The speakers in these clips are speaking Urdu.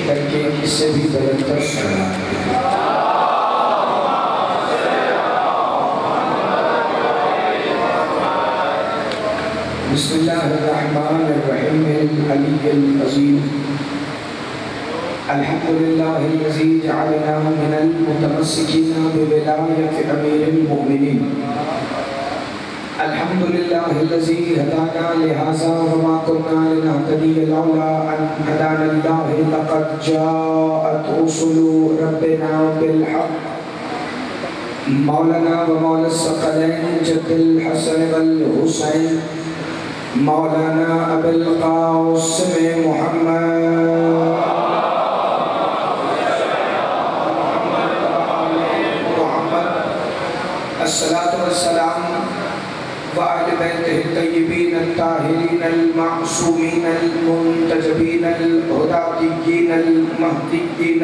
کر کے اس سے بھی بلندر سنا بسم اللہ الرحمن الرحیم العلی العظیم الحمدللہ الذی جعلنا من المتمسکین بولایت امیر المؤمنین الحمدللہ الذی ہدانا لہذا وما كنا لنهتدی لولا ان ہدانا اللہ لقد جاءت رسل ربنا بالحق مولانا و مولا الثقلین جد الحسن والحسین مولانا ابو القاسم محمد الصلاة والسلام وآل بیتہ الطیبین الطاہرین المعصومین المنتجبین الہداتیین المہدیین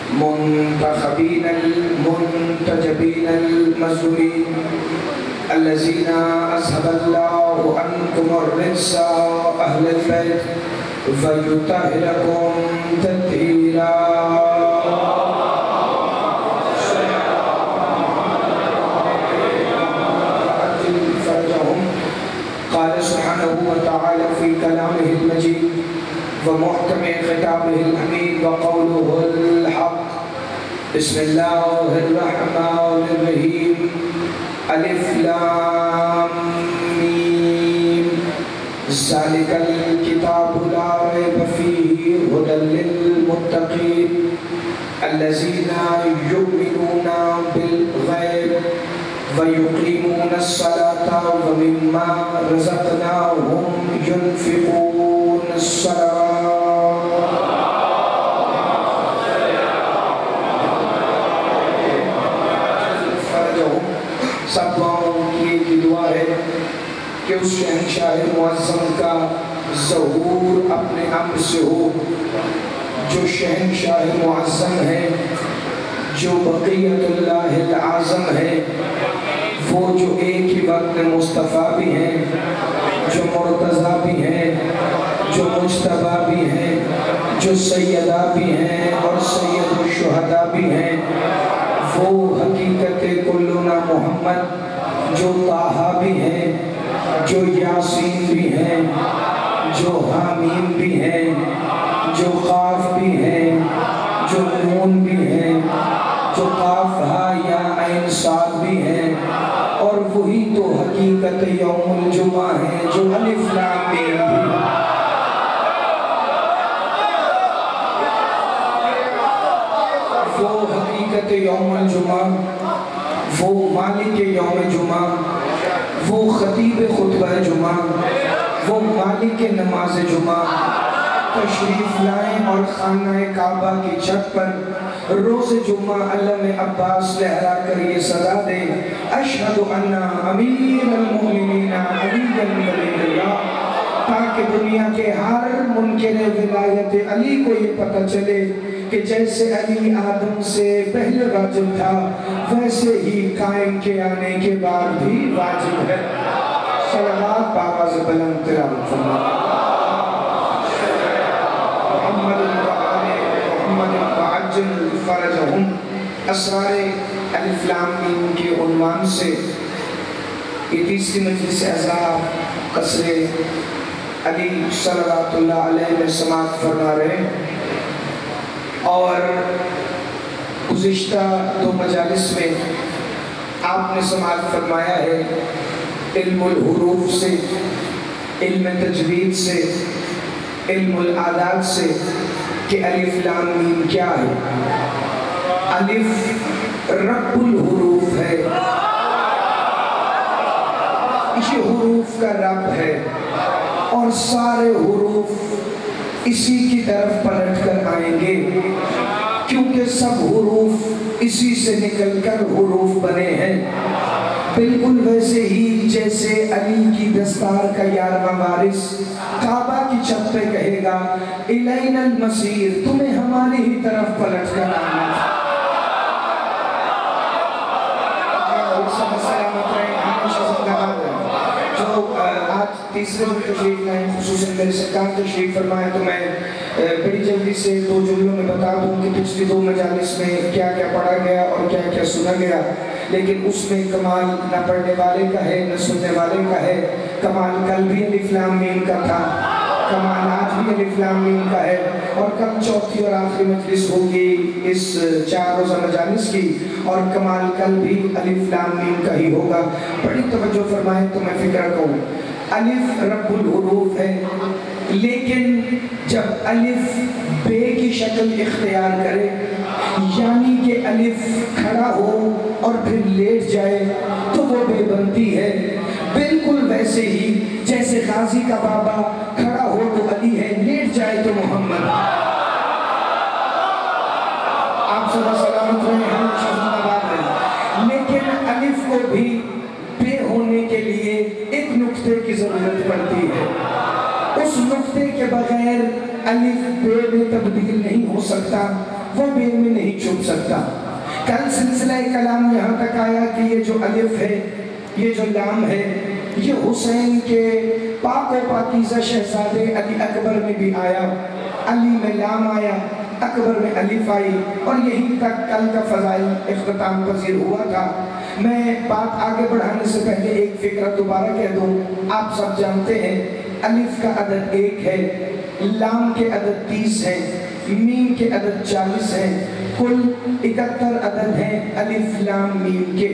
المنتخبین المنتجبین المظلومین الذین اذهب اللہ عنکم الرجس اہل البیت ویطہرکم تطہیرا قال سبحانه وتعالى في كلامه المجيد ومحكم خطابه الحميد وقوله الحق بسم الله الرحمن الرحيم الف لام ميم ذلك الكتاب لا ريب فيه هدى للمتقين الذين يؤمنون بالغيب وَيُقِيمُونَ الصَّلَاةَ وَمِمَّا رَزَقْنَاهُمْ يُنْفِقُونَ سب دعاؤں کی ایک ہی دعا ہے کہ اس شہنشاہ معظم کا ظہور اپنے امر سے ہو جو شہنشاہ معظم ہے جو بقیت اللہ العظم ہے وہ جو ایک ہی وقت مصطفیٰ بھی ہیں جو مرتضیٰ بھی ہیں جو مجتبیٰ بھی ہیں جو سیدہ بھی ہیں اور سید الشہداء بھی ہیں وہ حقیقت کلنا محمد جو طٰہٰ بھی ہیں جو یاسین بھی ہیں جو حامیم بھی ہیں جو قاف بھی ہیں جو نون بھی ہیں جو قاف ہا یا عین صاد بھی ہیں اور وہی تو حقیقت یوم الجمعہ ہے جو الف لام میم بھی وہ حقیقت یوم الجمعہ وہ مالک یوم جمعہ وہ خطیب خطبہ جمعہ وہ مالک نماز جمعہ تشریف لائیں اور خانہ کعبہ کی چھت پر روز جمعہ علم عباس لہرا کر یہ صدا دے اشہد ان امیر المؤمنین علی ولی اللہ تاکہ دنیا کے ہر منکر ولایت علی کو یہ پتہ چلے کہ جیسے علی آدم سے پہلے واجب تھا ویسے ہی قائم کے آنے کے بعد بھی واجب ہے صلوات بآواز بلند تلاوت فرمائیں فرجہم اسرار الف لام میم کے عنوان سے یہ تیسری مجلس اعزاز قصر علی صلوات اللہ علیہ میں سماعت فرما رہے اور گزشتہ دو مجالس میں آپ نے سماعت فرمایا ہے علم الحروف سے علم تجوید سے علم العادات سے کہ الف لام میم کیا ہے الف رب الحروف ہے یہ حروف کا رب ہے اور سارے حروف اسی کی طرف پلٹ کر آئیں گے کیونکہ سب حروف اسی سے نکل کر حروف بنے ہیں بالکل ویسے ہی جیسے علی کی دستار کا 11واں وارث کعبہ کی چھت پہ کہے گا الینا المصیر تمہیں ہماری ہی طرف پلٹ کر آنا جو آج تیسرے دن تشریف لائیں، خصوصاً میرے سرکار تشریف فرمائے، تو میں بڑی جلدی سے 2 جملوں میں بتا دوں کہ پچھلی 2 مجالس میں کیا کیا پڑھا گیا اور کیا کیا سنا گیا، لیکن اس میں کمال نہ پڑھنے والے کا ہے نہ سننے والے کا ہے۔ کمال کل بھی الف لام میم کا تھا، کمال آج بھی الف لام میم کا ہے، اور کل چوتھی اور آخری مجلس ہوگی اس 4 روزہ مجالس کی، اور کمال کل بھی الف لام میم کا ہی ہوگا۔ بڑی توجہ فرمائیں تو میں فکر کہوں، الف رب الحروف ہے، لیکن جب الف بے کی شکل اختیار کرے، یعنی کہ الف کھڑا ہو اور پھر لیٹ جائے تو وہ بے بنتی ہے، بالکل ویسے ہی جیسے غازی کا بابا کھڑا ہو تو علی ہے، لیٹ جائے تو محمد۔ آپ صلی اللہ سلامت رہے، ہمیشہ زندہ باد رہے۔ لیکن الف کو بھی بے ہونے کے لیے ایک نقطے کی ضرورت پڑتی ہے، اس نقطے کے بغیر الف بے میں تبدیل نہیں ہو سکتا، وہ بے میں نہیں چھپ سکتا۔ کل سلسلہ کلام یہاں تک آیا کہ یہ جو الف ہے، یہ جو لام ہے، یہ حسین کے پاک و پاکیزہ شہزادے علی اکبر میں بھی آیا، علی میں لام آیا، اکبر میں الف آئی، اور یہیں تک کل کا فضائل اختتام پذیر ہوا تھا۔ میں بات آگے بڑھانے سے پہلے ایک فکرہ دوبارہ کہہ دوں، آپ سب جانتے ہیں الف کا عدد 1 ہے، لام کے عدد 30 ہیں، میم کے عدد 40 ہیں، کل 71 عدد ہیں الف لام میم کے۔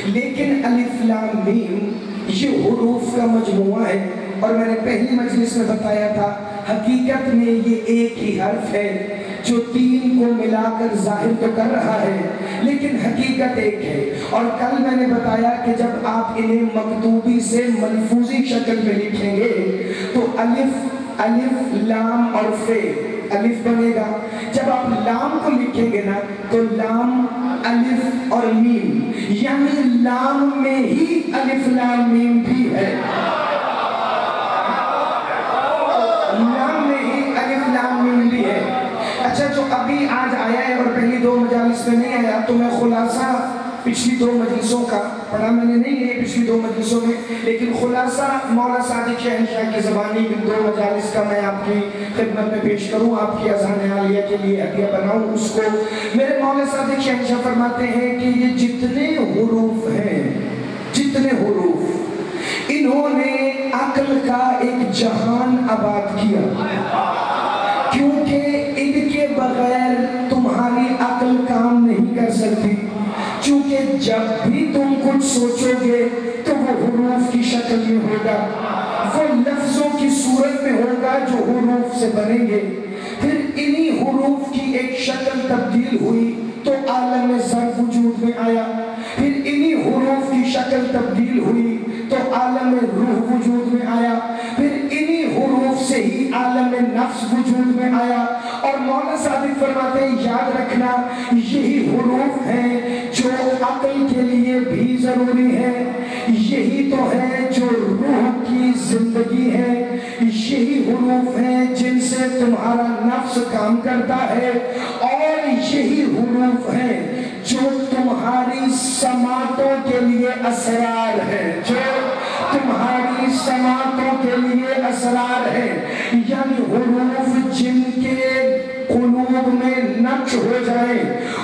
لیکن الف لام میم یہ حروف کا مجموعہ ہے، اور میں نے پہلی مجلس میں بتایا تھا حقیقت میں یہ ایک ہی حرف ہے جو 3 کو ملا کر ظاہر تو کر رہا ہے، لیکن حقیقت ایک ہے۔ اور کل میں نے بتایا کہ جب آپ انہیں مکتوبی سے ملفوظی شکل میں لکھیں گے تو الف لام اور فے الف بنے گا، جب آپ لام کو لکھیں گے نا تو لام الف اور میم، یعنی لام میں ہی الف لام میم بھی ہے، لام میں ہی الف لام میم بھی ہے۔ اچھا، جو ابھی آج آیا ہے اور پہلی 2 مجالس میں نہیں آیا، تو میں خلاصہ پچھلی 2 مجلسوں کا پڑھا میں نے نہیں ہے پچھلی 2 مجلسوں میں، لیکن خلاصہ مولا صادق شہنشاہ کی زبانی ان 2 مجالس کا میں آپ کی خدمت میں پیش کروں، آپ کی اذہان عالیہ کے لیے ہدیہ بناؤں اس کو۔ میرے مولا صادق شہنشاہ فرماتے ہیں کہ یہ جتنے حروف ہیں، جتنے حروف، انہوں نے عقل کا ایک جہان آباد کیا، کیونکہ ان کے بغیر تمہاری عقل کام نہیں کر سکتی، چونکہ جب بھی تم کچھ سوچو گے تو وہ حروف کی شکل میں ہوگا، وہ لفظوں کی صورت میں ہوگا جو حروف سے بنیں گے، پھر انہی حروف کی ایک شکل تبدیل ہوئی تو عالم ذر وجود میں آیا، پھر انہی حروف کی شکل تبدیل ہوئی تو عالم روح وجود میں آیا، پھر انہی حروف سے ہی عالم نفس وجود میں آیا۔ اور مولا صادق فرماتے ہیں یاد رکھنا یہی حروف ہیں جو عقل کے لیے بھی ضروری ہے، یہی تو ہے جو روح کی زندگی ہے، یہی حروف ہیں جن سے تمہارا نفس کام کرتا ہے، اور یہی حروف ہیں جو تمہاری سماعتوں کے لیے اسرار ہے، جو تمہاری سماعتوں کے لیے اسرار ہے، یعنی حروف جن کے قلوب میں نقش ہو جائے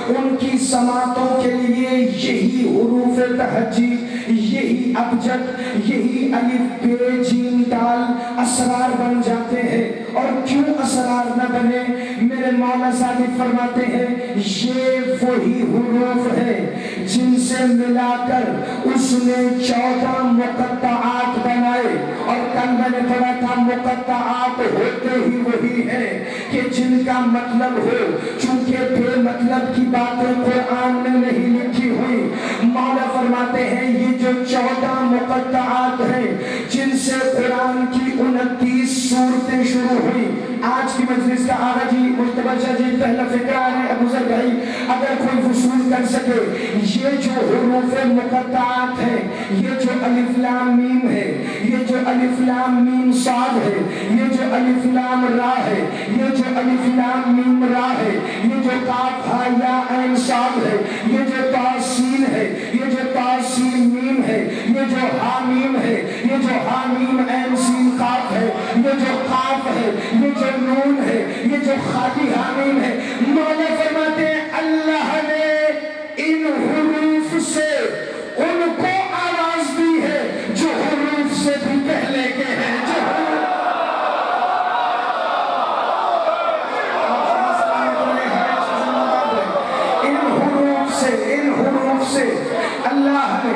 ان کی سماعتوں کے لیے یہی حروف تہجی، یہی ابجد، یہی الف بے جیم دال اسرار بن جاتے ہیں۔ اور کیوں اسرار نہ بنے؟ میرے مولا صادق فرماتے ہیں یہ وہی حروف ہیں جن سے ملا کر اس نے 14 مقطعات بنائے، اور کل میں نے پڑھا تھا مقطعات ہوتے ہی وہی ہیں کہ جن کا مطلب ہو، چونکہ بے مطلب کی باتیں قرآن میں نہیں لکھی ہوئی۔ مولا فرماتے ہیں یہ جو 14 مقطعات ہیں جن سے قرآن کی 29 سورتیں شروع ہوئی۔ آج کی مجلس کا آغا جی مجتبی شاہ جی پہلا فکرہ ہے ابو ذر بھائی، اگر کوئی وصول کر سکے یہ جو حروف مقطعات ہیں، یہ جو الف لام میم ہے، یہ جو الف لام میم صاد ہے، یہ جو الف لام را ہے، یہ جو الف لام میم را ہے، یہ جو قاف ہا یا عین صاد ہے، یہ جو تا سین ہے، یہ جو تا سین میم ہے، یہ جو ہا میم ہے، یہ جو ہا میم عین سین ہے، یہ جو نون ہے، یہ جو خالی حامیم ہے، مولا فرماتے ہیں اللہ نے ان حروف سے ان کو آواز دی ہے جو حروف سے بھی پہلے کے ہیں، جو ان حروف سے اللہ نے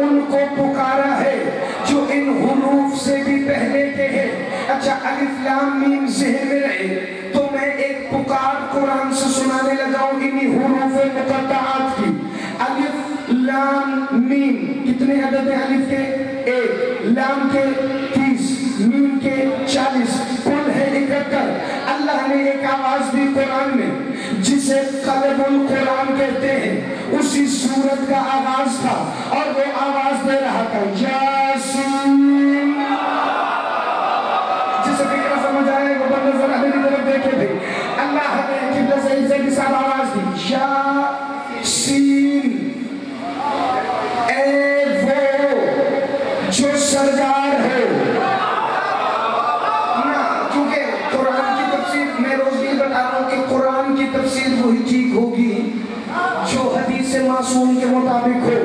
ان کو پکارا ہے جو ان حروف سے بھی پہلے کے ہیں۔ اچھا الف لام میم ذہن میں رہے تو میں ایک پکار قرآن سے سنانے لگا ہوں انہی حروف مقطعات کی۔ الف لام میم کتنے عدد ہیں الف کے؟ 1، لام کے 30، میم کے 40، کل ہے 71۔ اللہ نے ایک آواز دی قرآن میں جسے قلب القرآن کہتے ہیں، اسی سورت کا آواز تھا اور وہ آواز دے رہا تھا یاسین۔ جسے فکر سمجھ آئے وہ بنظر علیہ طرف دیکھے بھی اللہ نے قبلہ صحیح سے کس آواز دی یاسین، اے وہ جو سردار ہے۔ کیونکہ قرآن کی تفسیر میں روز یہ بتا رہا ہوں کہ قرآن کی تفسیر وہی ٹھیک ہوگی جو حدیث معصوم کے مطابق ہو،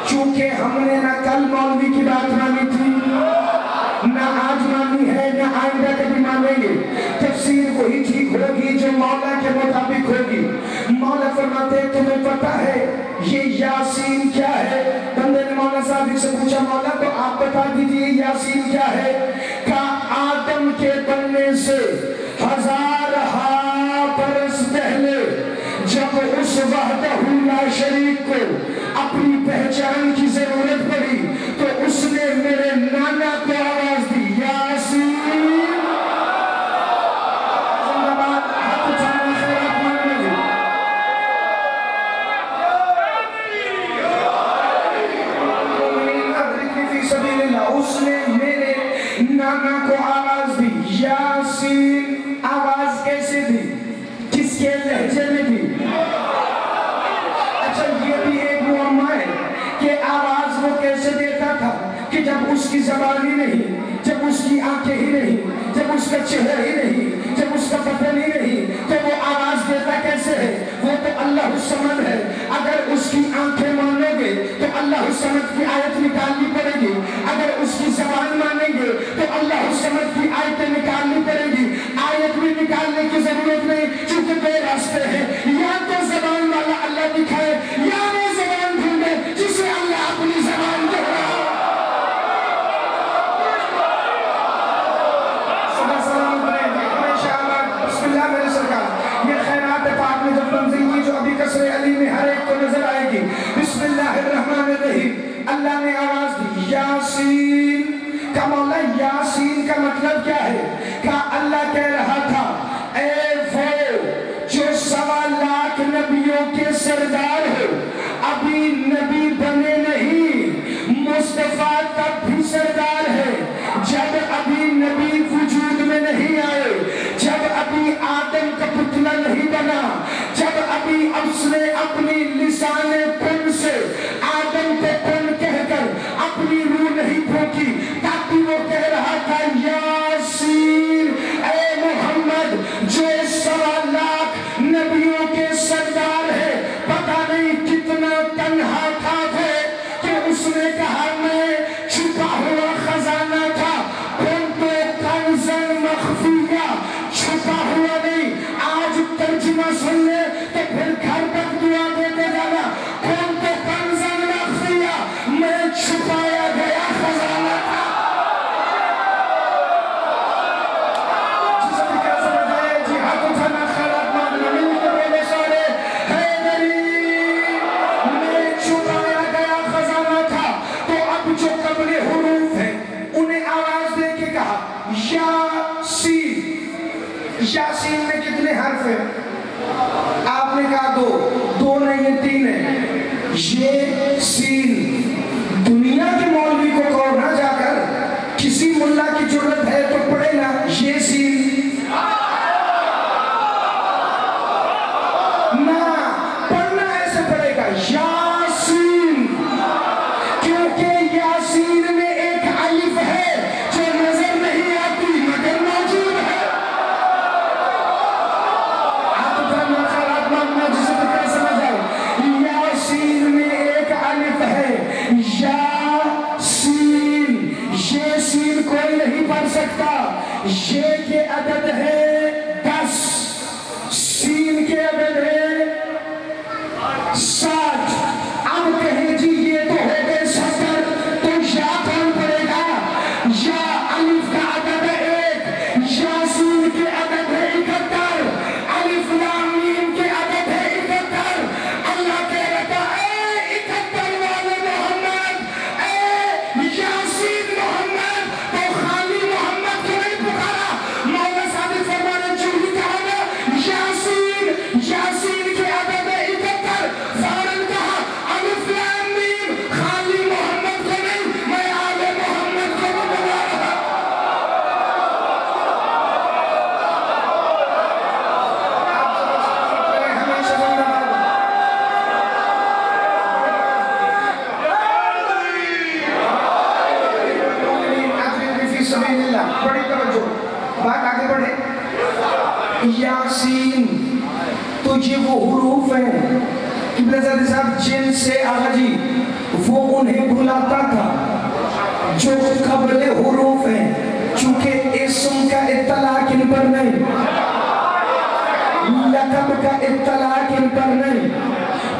چونکہ ہم نے نہ کل مولوی کی بات مانی تھی، نہ آج مانی ہے، نہ آئندہ کبھی مانیں گے۔ تفسیر وہی ٹھیک ہوگی جو مولا کے مطابق ہوگی۔ مولا فرماتے ہیں تمہیں پتہ ہے یہ یاسین کیا ہے؟ بندے نے مولا صاحب سے پوچھا مولا تو آپ بتا دیجئے یاسین کیا ہے؟ کہا آدم کے بننے سے 1000 برس پہلے جب اس وحدہ لا شریک کو اپنی پہچان کی ضرورت پڑی تو اس نے میرے نانا کو آواز دی یاسین۔ زندہ باد، ہاتھ اٹھانا خیرات مانگنے دی۔ ادرکنی فی سبیل اللہ، اس نے میرے نانا کو آواز دی یاسین۔ آواز کیسے دی؟ کس کے لہجے میں دی؟ اچھا یہ بھی ایک معمہ ہے کہ آواز وہ کیسے دیتا تھا کہ جب اس کی زبان ہی نہیں، جب اس کی آنکھیں ہی نہیں، جب اس کا چہرہ ہی نہیں، جب اس کا بدن ہی نہیں، تو وہ آواز دیتا کیسے ہے؟ وہ تو اللہ الصمد ہے۔ اگر اس کی آنکھیں مانو گے تو اللہ الصمد کی آیت نکالنی پڑے گی، اگر اس کی زبان مانیں گے تو اللہ الصمد کی آیتیں نکالنی پڑے گی۔ آیت بھی نکالنے کی ضرورت نہیں چونکہ دو راستے ہیں، یا تو زبان والا اللہ دکھائے یا وہ زبان ڈھونڈے جسے اللہ اپنی زبان دے رہا ہے۔ صدا سلام بنے گے انشاءاللہ۔ بسم اللہ میرے سرکار، یہ خیرات پاک میں جب منزل کی جو ابھی قصر علی میں ہر ایک کو نظر آئے گی۔ بسم اللہ الرحمن الرحیم، اللہ نے آواز دی یاسین۔ کا مولا یاسین کا مطلب کیا ہے؟ کہ اللہ کہہ رہا تھا اے وہ جو 1.25 لاکھ نبیوں کے سردار ہو، ابھی نبی بنے نہیں، مصطفیٰ تب بھی سردار ہے جب ابھی نبی وجود میں نہیں آئے، جب ابھی آدم کا پتلا نہیں بنا، جب ابھی اس نے اپنی لسان کن سے آدم کو کن کہہ کر اپنی روح نہیں پھونکی، تاکہ وہ کہہ رہا تھا یاسین، اے محمد جو 1.25 لاکھ نبیوں کے سردار ہے، پتہ نہیں کتنا تنہا تھا کہ اس نے کہا میں چھپا ہوا خزانہ تھا، کنتو کنزن مخفیہ، چھپا ہوا نہیں۔ آج ترجمہ سن لے تو پھر گھر تک دعا دیتے جانا، کنتو کنزن مخفیہ، میں چھپایا گیا خزانہ تھا۔ جس طرح سمجھ آئے جی ہاتھ اٹھانا خیرات مانگنا، مل کے بولے سارے حیدری، میں چھپایا گیا خزانہ تھا۔ تو اب جو قبل حروف ہیں انہیں آواز دے کے کہا یاسین۔ یاسین میں کتنے حرف ہیں؟ آپ نے کہا 2 نہیں یہ 3 ہیں۔ یہ سین دنیا کے مولوی کو کہو نہ جا کر، کسی ملا کی جرت ہے تو پڑھے نا یہ سین، نہ پڑھنا ایسے پڑھے گا یاسین، کیونکہ یاسین میں ایک الف ہے جو نظر نہیں آتی مگر موجود نہیں پڑھ سکتا. یہ کے عدد ہے 10, سین کے عدد ہے 60. اب کہیں جی یہ تو ہو گئے 70, تو یا کون پڑے گا؟ یا الف کا عدد ہے 1, یا سین کے عدد ہے 71, الف لام میم کے عدد ہے 71. اللہ کہتا اے 71 والے محمد, اے یاسین محمد, تو خالی محمد کو نہیں پکارا. مولا صادق فرمانے جو ہی کہا نا یاسین, یاسین کے عدد ہے 71, فوراً کہا الف لام میم, خالی محمد کو نہیں, میں آل محمد کو بھی بلا رہا. ہمیشہ زندہ باد. بڑی توجہ, بات آگے بڑھے. یاسین تو یہ وہ حروف ہیں قبلہ زادہ صاحب جن سے آقا جی وہ انہیں بھلاتا تھا جو قبل حروف ہیں, چونکہ اسم کا اطلاق ان پر نہیں, لقب کا اطلاق ان پر نہیں,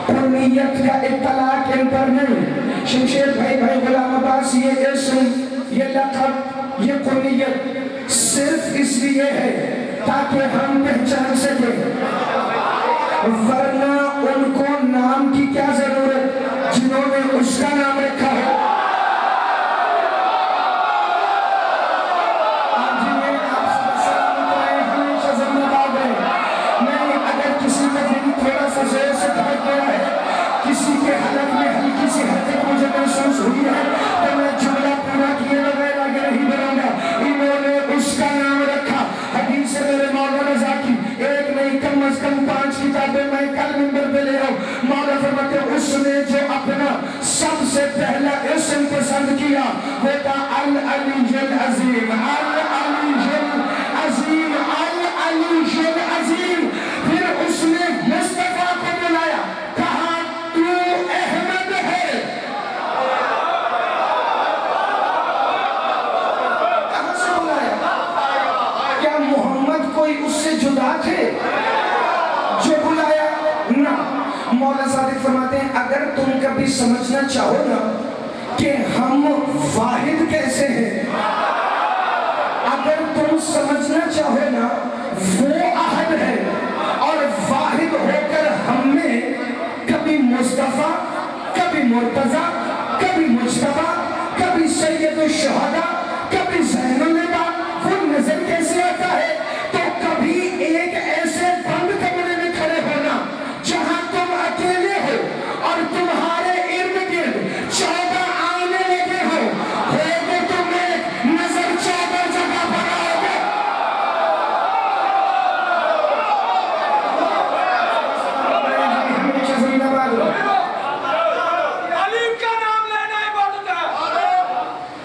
کنیت کا اطلاق ان پر نہیں. شمشیر بھائی غلام عباس یہ اسم, یہ لقب, یہ کنیت صرف اس لیے ہے تاکہ ہم پہچان سکیں, ورنہ ان کو نام کی کیا ضرورت جنہوں نے اس کا نام رکھا ہے. آپ جنہیں آپ سلام کرائیں ہمیشہ زندہ باد رہے. نہیں, اگر کسی کا دن تھوڑا سا زور سے دھڑک گیا ہے, کسی کے حلق میں ہلکی سی حرکت مجھے محسوس ہوئی ہے, تو میں جملہ پورا کیے بغیر آگے نہیں بڑھوں گا. انہوں نے اس کا نام رکھا. حدیث سے میرے مولا رضا کی ایک نہیں کم از کم 5 کتابیں میں کل منبر پہ لے رہا ہوں. مولا فرماتے ہیں اس نے جو اپنا سب سے پہلا اسم پسند کیا وہ تھا العلی العظیم, العلی العظیم, العلی العظیم. پھر اس نے مصطفیٰ کو بلایا, کہا تو احمد ہے. کہاں سے بلایا؟ کیا محمد کوئی اس سے جدا تھے جو بلایا؟ نہ. مولا صادق فرماتے ہیں اگر تم کبھی سمجھنا چاہو نا کہ ہم واحد کیسے ہیں, اگر تم سمجھنا چاہو نا وہ احد ہے اور واحد ہو کر ہم نے کبھی مصطفیٰ, کبھی مرتضیٰ, کبھی مجتبیٰ, کبھی سید الشہداء, کبھی زین العباد, وہ نظر کیسے آتا ہے؟ تو کبھی ایک ایسے بند کمرے میں کھڑے ہونا جہاں تم اکیلے ہو اور تمہارے ارد گرد 14 آنے لگے ہو گے تم ایک نظر 14 جگہ پر آؤ گے. ہمیشہ زندہ باد رہو. علیم کا نام لینا عبادت ہے,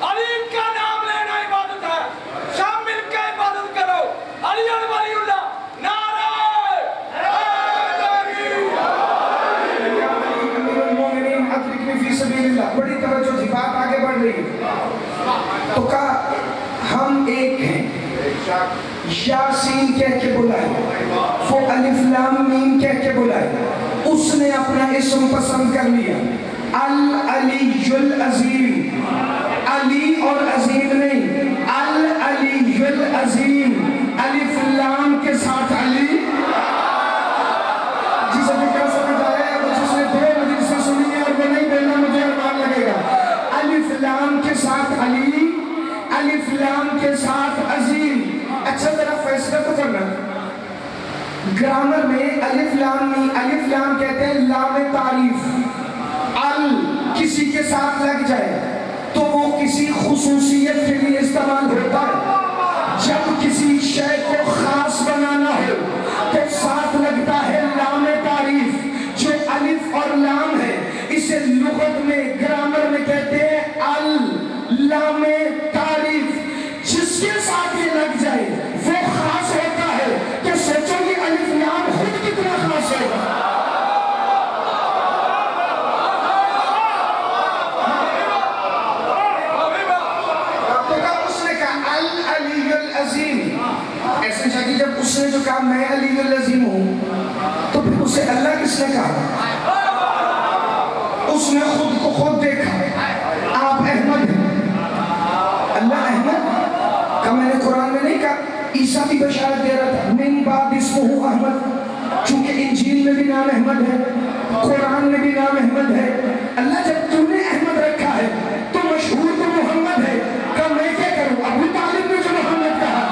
علیم کا نام لینا عبادت ہے. سب مل کے عبادت کرو. علی ولی اللہ, نعرہ امیر المومنین ادرکنی فی سبیل اللہ. بڑی توجہ جی, بات آگے بڑھ رہی ہے. تو کہا ہم ایک ہیں, یاسین کہہ کے بلائے, وہ الف لام میم کہہ کے بلائے. اس نے اپنا اسم پسند کر لیا العلی العظیم, علی اور عظیم نہیں, العلی العظیم, الف لام کے ساتھ علی. جس نے کیا سمجھ آیا ہے, وہ جس نے 2 مجلسیں سنی ہے اور وہ نہیں بولنا مجھے ارمان لگے گا. الف لام کے ساتھ علی, الف لام کے ساتھ عظیم. اچھا ذرا فیصلہ تو کرنا, گرامر میں الف لام نہیں, الف لام کہتے ہیں لام تعریف. ال کسی کے ساتھ لگ جائے تو وہ کسی خصوصیت کے لیے استعمال ہوتا ہے. جب کسی شے کو خاص بنانا ہو تو ساتھ لگتا ہے لام تعریف. جو الف اور لام ہے اسے لغت میں گرامر میں کہتے ہیں لام تعریف. جس کے ساتھ یہ لگ جائے وہ خاص ہوتا ہے. کہ سوچو گی الف لام خود کتنا خاص ہوگا. تو کہا اس نے کہا احسن شاہ جی جب اس نے جو کہا میں علی العظیم ہوں تو پھر اسے اللہ کس نے کہا؟ اس نے خود کو خود دیکھا آپ احمد ہیں اللہ احمد کا میں نے قرآن میں نہیں کہا عیسیٰ بھی بشارت دے رہا تھا من بعد اسمہ احمد چونکہ انجیل میں بھی نام احمد ہے قرآن میں بھی نام احمد ہے اللہ جب تم نے احمد رکھا ہے تو مشہور تو محمد ہے کہ میں کیا کروں ابو طالب نے جو محمد کہا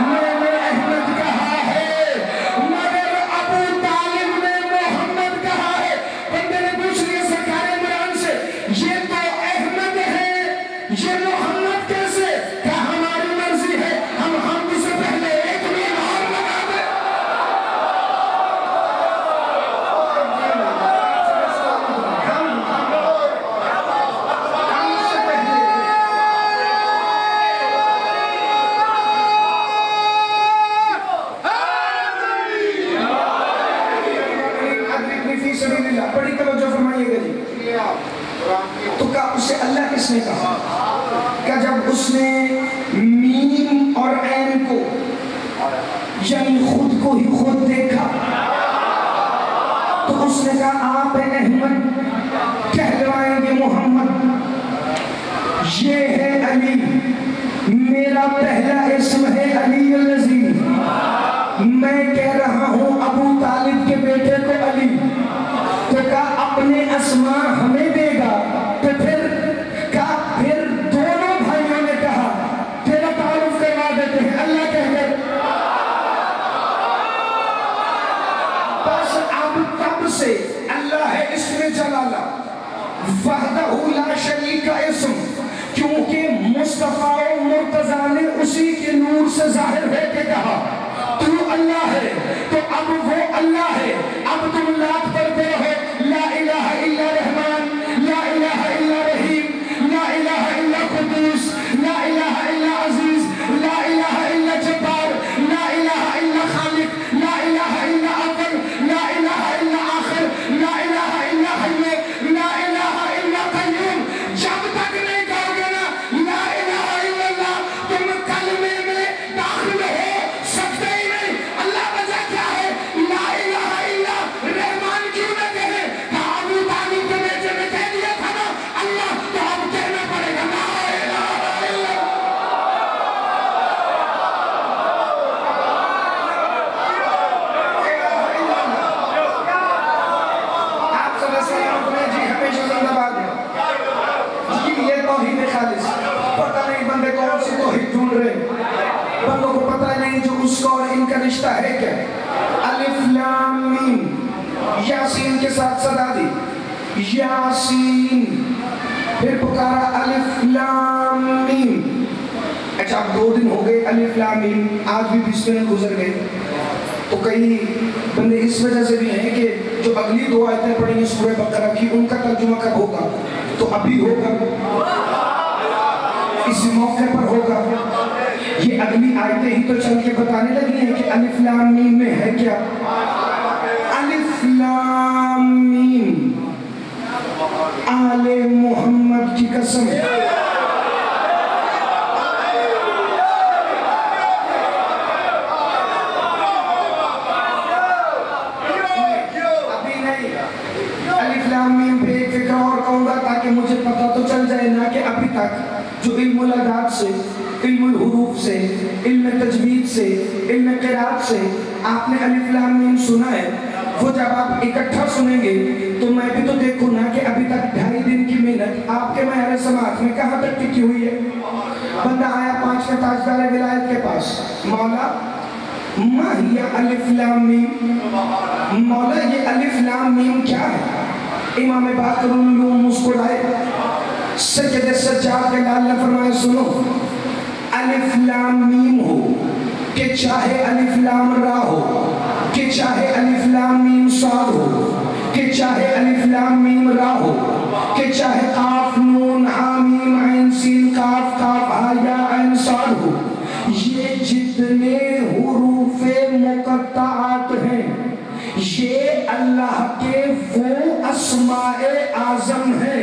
میں نے احمد کہا ہے مگر ابو طالب نے محمد کہا ہے بندے نے پوچھ لیا سرکار عمران سے یہ تو احمد ہے یہ محمد کیسے کہ ہماری مرضی ہے ہم سے پہلے ایک مین اور لگا دیں بڑی توجہ فرمائیے گا جی تو کہا اسے اللہ کس نے کہا کہ جب اس نے میم اور عین کو یعنی خود کو ہی خود دیکھا تو اس نے کہا آپ احمد کہلوائیں گے محمد یہ ہے علی میرا پہلا اسم ہے علی العظیم میں کہہ رہا ہوں ابو طالب کے بیٹے کو علی تو کہا اپنے اسماء ہمیں دے گا تو پھر کہا پھر دونوں بھائیوں نے کہا تیرا تعارف کروا دیتے ہیں اللہ کہہ کر بس اب تب سے اللہ ہے اسم جلالہ وحدہ لا شریک کا اسم کیونکہ مصطفیٰ و مرتضیٰ نے اسی کے نور سے ظاہر ہے کہ کہا تو اللہ ہے تو اب وہ اللہ ہے اب تم لات پڑھتے رہو لا الہ الا رحمان لا الہ الا رحیم لا الہ الا قدوس لا الہ الا عزیز لا الہ الا جبار لا الہ الا خالق لا الہ الا اول لا الہ الا آخر لا الہ الا حی لا الہ الا قیوم جب تک نہیں کہو گے نا لا الہ الا اللہ تم کلمے میں داخل ہو سکتے ہی نہیں اللہ وجہ کیا ہے لا الہ الا رحمان کیوں نہ کہے کہ ابو طالب کے بیٹے نے کہہ دیا تھا نا اللہ تو اب کہنا پڑے گا لا الہ الا آپ صلی اللہ علیہ وسلم نے جی ہمیشہ زندہ باد ہے جی یہ توحید خالص پتہ نہیں بندے کون سی توحید ڈھونڈ رہے ہیں بندوں کو پتہ نہیں جو اس کا اور ان کا رشتہ ہے کیا الف لام میم یاسین کے ساتھ صدا دی یاسین پھر پکارا الف لام میم اچھا اب 2 دن ہو گئے الف لام میم آج بھی 20 منٹ گزر گئے تو کئی بندے اس وجہ سے بھی ہیں کہ جو اگلی 2 آیتیں پڑھی ہیں سورہ بقرہ کی ان کا ترجمہ کب ہوگا تو ابھی ہوگا اس موقع پر ہوگا یہ اگلی آیتیں ہی تو چل کے بتانے لگی ہیں کہ الف لام میم میں ہے کیا الف لام میم آل محمد کی قسم ابھی نہیں الف لام میم پہ ایک فکر اور کہوں گا تاکہ مجھے پتہ تو چل جائے نا کہ ابھی تک جو علم الاداد سے علم الحروف سے علم تجوید سے علم قرات سے آپ نے الف لام میم سنا ہے وہ جب آپ اکٹھا سنیں گے تو میں بھی تو دیکھوں نا کہ ابھی تک 2.5 دن کی محنت آپ کے معیار سماعت میں کہاں تک ٹکی ہوئی ہے بندہ آیا 5 تاجدار ولایت کے پاس مولا ما ہی الف لام میم مولا یہ الف لام میم کیا ہے امام باقر العلوم مسکرائے سجد سجاد کے لال نے فرمائے سنو الف لام میم ہو کہ چاہے الف لام را ہو کہ چاہے الف لام میم صاد ہو کہ چاہے الف لام میم را ہو کہ چاہے قاف نون ہا میم عین سین قاف قاف ہا یا عین صاد ہو یہ جتنے حروف مقطعات ہیں یہ اللہ کے وہ اسماء اعظم ہیں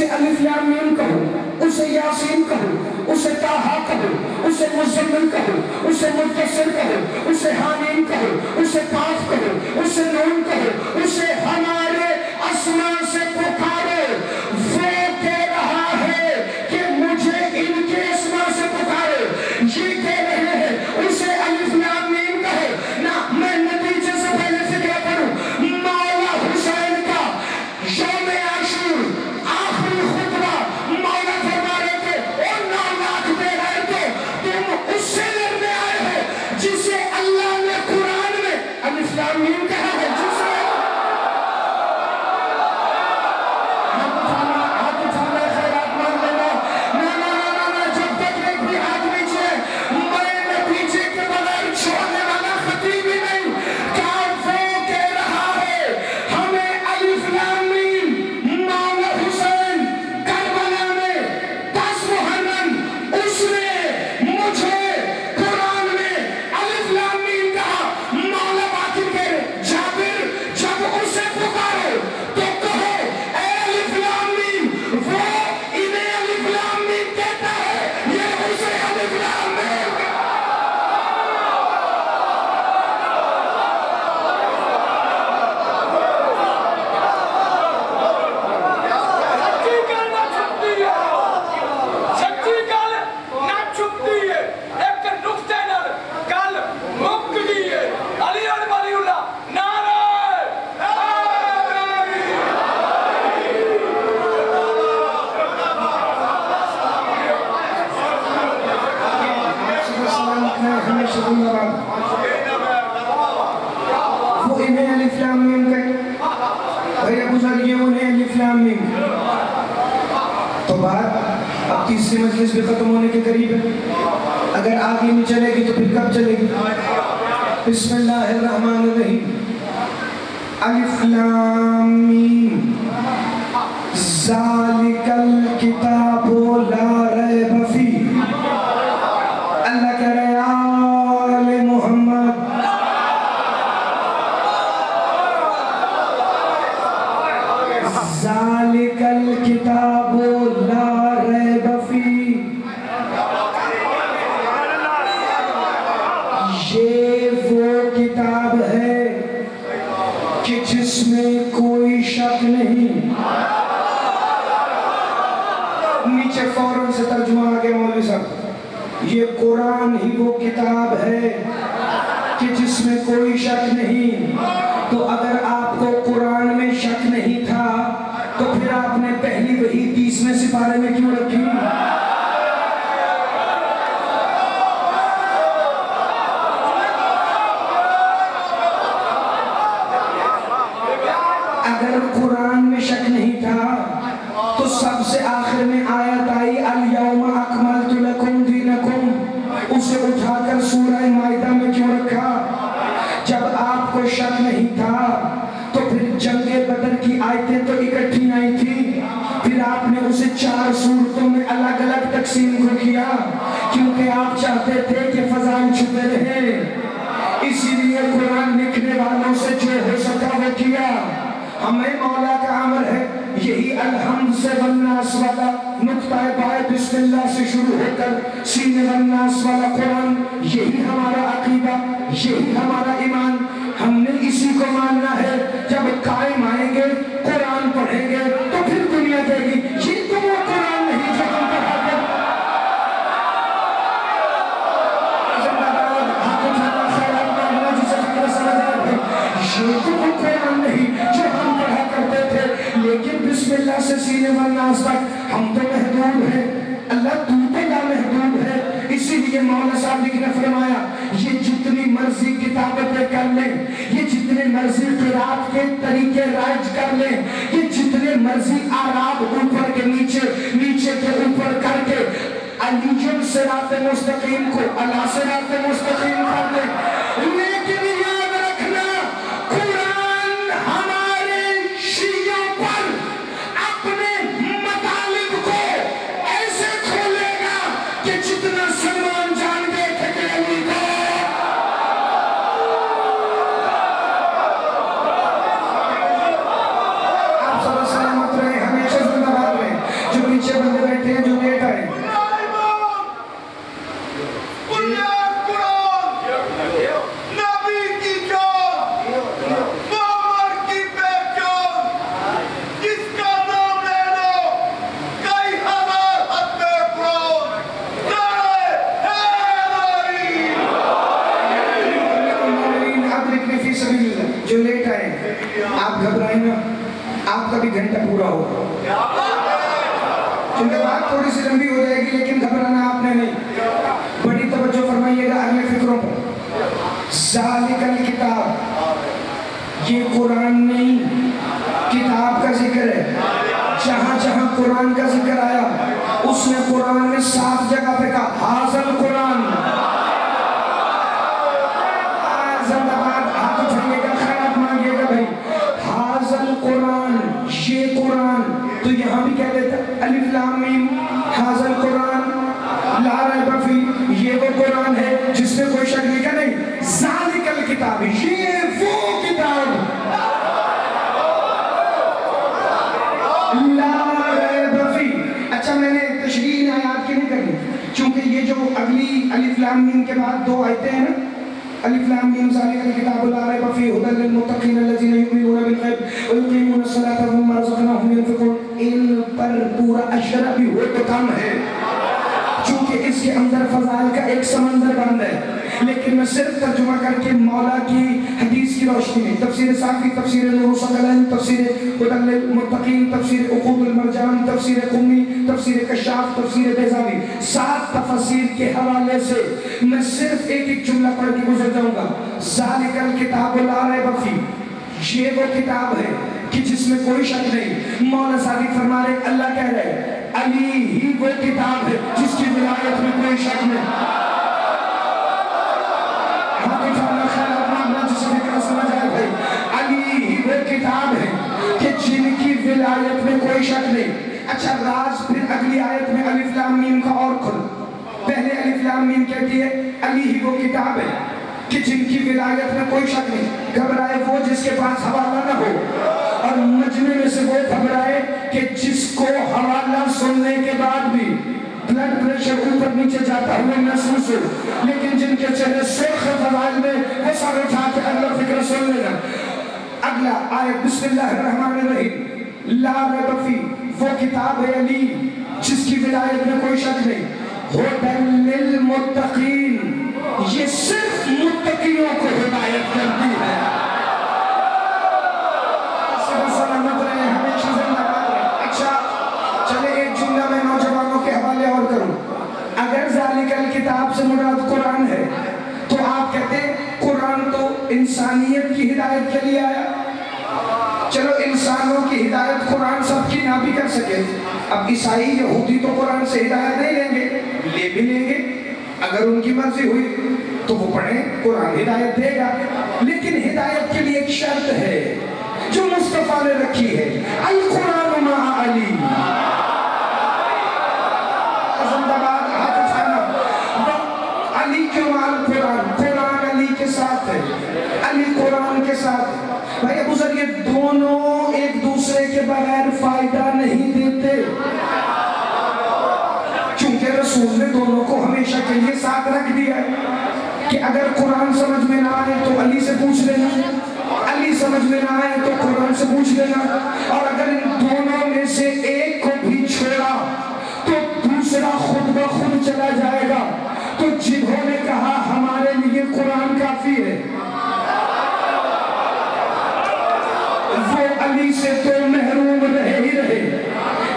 اسے الف لام میم کہو، اسے یاسین کہو، اسے طٰہٰ کہو، اسے مزمل کہو، اسے مدثر کہو، اسے حامیم کہو، اسے قاف کہو، اسے نون کہو، اسے ہمارے اسماء سے پکارو۔ وہ کہہ رہا ہے کہ مجھے ان کے اسماء سے پکارو، یہ کہہ رہے ہیں اسے الف لام میم کہو نہ۔ میں نتیجے سے پہلے سے کیا کروں؟ مولا حسین کا یوم عاشور آخری خطبہ مولا فرما رہے تھے اور 9 لاکھ دے رہے تھے، تم اس سے لڑنے آئے ہو جسے اللہ نے قرآن میں الف لام میم کہا ہے، جسے وہ انہیں الف لام میم کہے بھئی ابو جان یہ انہیں الف لام میم۔ تو بات اب تیسری مجلس بھی ختم ہونے کے قریب ہے، اگر آگے نہیں چلے گی تو پھر کب چلے گی؟ بسم اللہ الرحمن الرحیم۔ الف لام میم ذالک الکتاب لا ریب فیہ۔ اللہ کہہ رہے آل محمد ذالک الکتاب لا ریب فیہ، یہ وہ کتاب ہے کہ جس میں کوئی شک نہیں۔ نیچے فوراً سے ترجمہ آگے مولوی صاحب، یہ قرآن ہی وہ کتاب ہے کہ جس میں کوئی شک نہیں۔ تو اگر آپ کو قرآن میں شک نہیں تھا تو پھر آپ نے پہلی وحی 30ویں سپارے میں کیوں رکھی؟ اگر قرآن میں شک نہیں تھا تو سب سے آخر میں آیت آئی الیوم اکملت لکم دینکم، اسے اٹھا کر سورہ مائدہ میں کیوں رکھا؟ جب آپ کو شک نہیں تھا تو پھر جنگ بدر کی آیتیں تو اکٹھی آئی تھی، پھر آپ نے اسے 4 سورتوں میں الگ الگ تقسیم کو کیا کیونکہ آپ چاہتے تھے کہ فضائل چھپے رہیں، اسی لیے قرآن لکھنے والوں سے جو ہو سکا وہ کیا۔ ہمیں مولا کا امر ہے، یہی الحمد سے والناس والا نقطہ بائے بسم اللہ سے شروع ہو کر سین والناس والا قرآن، یہی ہمارا عقیدہ، یہی ہمارا ایمان۔ ہم نے اسی کو ماننا ہے۔ جب قائم آئیں گے قرآن پڑھیں گے تو پھر دنیا کہے گی یہ تو وہ قرآن نہیں جو ہم پڑھا کر۔ یہ تو وہ قرآن نہیں جو ہم پڑھا کرتے تھے، لیکن بسم اللہ سے سینے والناس تک ہم تو محدود ہیں، اللہ تو لامحدود ہے۔ اسی لیے مولا صاحب نے فرمایا یہ جتنی مرضی کتابتیں کر لیں، یہ جتنے مرضی قرآت کے طریقے رائج کر لیں، یہ جتنے مرضی آراب اوپر کے نیچے نیچے کے اوپر کر کے علیجن صراط مستقیم کو اللہ صراط مستقیم کر لیں، لیکن یاد رکھنا قرآن ہمارے شیعوں پر اپنے مطالب کو ایسے کھولے گا کہ جتنا سلمان جان گئے تھے کہ علی کو آپ سب سلامت رہے، ہمیشہ زندہ باد رہے۔ فی سبیل اللہ جو لیٹ آئے آپ گھبرائیں نا، آپ کا بھی گھنٹہ پورا ہوگا، کیونکہ بات تھوڑی سی لمبی ہو جائے گی لیکن گھبرانا آپ نے نہیں۔ بڑی توجہ فرمائیے گا اگلے فکروں پر۔ ذالک الکتاب، یہ قرآن نہیں کتاب کا ذکر ہے۔ جہاں جہاں قرآن کا ذکر آیا اس نے قرآن میں 7 جگہ پہ کہا حاضر قرآن، ہاتھ اٹھائیے گا، خیرات مانگیے گا بھائی، حاضر قرآن، یہ قرآن۔ تو یہاں بھی کہہ دیتا الف لام میم حاضر قرآن لا ریب فیہ، یہ وہ قرآن ہے جس میں کوئی شک نہیں، کہ نہیں ذالک الکتاب، یہ وہ کتاب لا ریب فیہ۔ اچھا میں نے تشریح آیات کی نہیں کرنی چونکہ یہ جو اگلی الف لام میم کے بعد 2 آیتیں ہیں نا، الف لام میم ذالک الکتاب لا ریب فیہ ھدی للمتقین الذین یؤمنون بالغیب ویقیمون الصلاۃ ومما رزقناہم ینفقون، ان پر پورا اشرہ بھی ہو تو کم ہے، چونکہ اس کے اندر فضائل کا ایک سمندر بند ہے۔ لیکن میں صرف ترجمہ کر کے مولا کی حدیث کی روشنی میں تفسیر ساقی، تفسیر نور ثقلین، تفسیر ھدی للمتقین، تفسیر عقود المرجان، تفسیر قمی، تفسیر کشاف، تفسیر بیضاوی، 7 تفسیر کے حوالے سے میں صرف ایک ایک جملہ پڑھ کے گزر جاؤں گا۔ ذالک الکتاب لا ریب فیہ، یہ وہ کتاب ہے کہ جس میں کوئی شک نہیں۔ مولا صادق فرما رہے، اللہ کہہ رہے علی ہی وہ کتاب ہے جس کی ولایت میں کوئی شک نہیں۔ ہاتھ اٹھانا، خیرات مانگنا، جسے فکر سمجھ آئے بھائی، علی ہی وہ کتاب ہے کہ جن کی ولایت میں کوئی شک نہیں۔ اچھا راز پھر اگلی آیت میں الف لام میم کا اور کھل، پہلے الف لام میم کہتی ہے علی ہی وہ کتاب ہے کہ جن کی ولایت میں کوئی شک نہیں۔ گھبرائے وہ جس کے پاس حوالہ نہ ہو، اور مجمع میں سے وہ گھبرائے کہ جس کو حوالہ سننے کے بعد بھی بلڈ پریشر اوپر نیچے جاتا ہوا محسوس ہو، لیکن جن کے چہرے سرخ فضائل میں وہ سر اٹھا کے اگلا فکر سن لینا۔ اگلا آیت بسم اللہ الرحمن الرحیم، لا ریب فیہ، وہ کتاب ہے علی جس کی ولایت میں کوئی شک نہیں، ھدی للمتقین، یہ صرف متقیوں کو ہدایت کرتی ہے۔ سلامت رہے، ہمیشہ زندہ باد رہے۔ اچھا چلے ایک جملہ میں نوجوانوں کے حوالے اور کروں۔ اگر ذالک الکتاب سے مراد قرآن ہے تو آپ کہتے ہیں قرآن تو انسانیت کی ہدایت کے لیے آیا۔ چلو انسانوں کی ہدایت قرآن سب کی نہ بھی کر سکے، اب عیسائی یہودی تو قرآن سے ہدایت نہیں لیں گے، لے بھی لیں گے، اگر ان کی مرضی ہوئی تو وہ پڑھیں، قرآن ہدایت دے گا۔ لیکن ہدایت کے لیے ایک شرط ہے جو مصطفیٰ نے رکھی ہے، القرآن مع علی، زندہ باد، ہاتھ اٹھانا، علی کے مع القرآن، قرآن علی کے ساتھ ہے، علی قرآن کے ساتھ۔ بھائی ابو ذر یہ دونوں ایک دوسرے کے بغیر فائدہ نہیں دیتے، چونکہ رسول نے دونوں کو ہمیشہ کے لیے ساتھ رکھ دیا ہے کہ اگر قرآن سمجھ میں نہ آئے تو علی سے پوچھ لینا، علی سمجھ میں نہ آئے تو قرآن سے پوچھ لینا، اور اگر ان دونوں میں سے ایک کو بھی چھوڑا تو دوسرا خود بخود چلا جائے گا۔ تو جنہوں نے کہا ہمارے لیے قرآن کافی ہے، وہ علی سے تو محروم رہے ہی رہے۔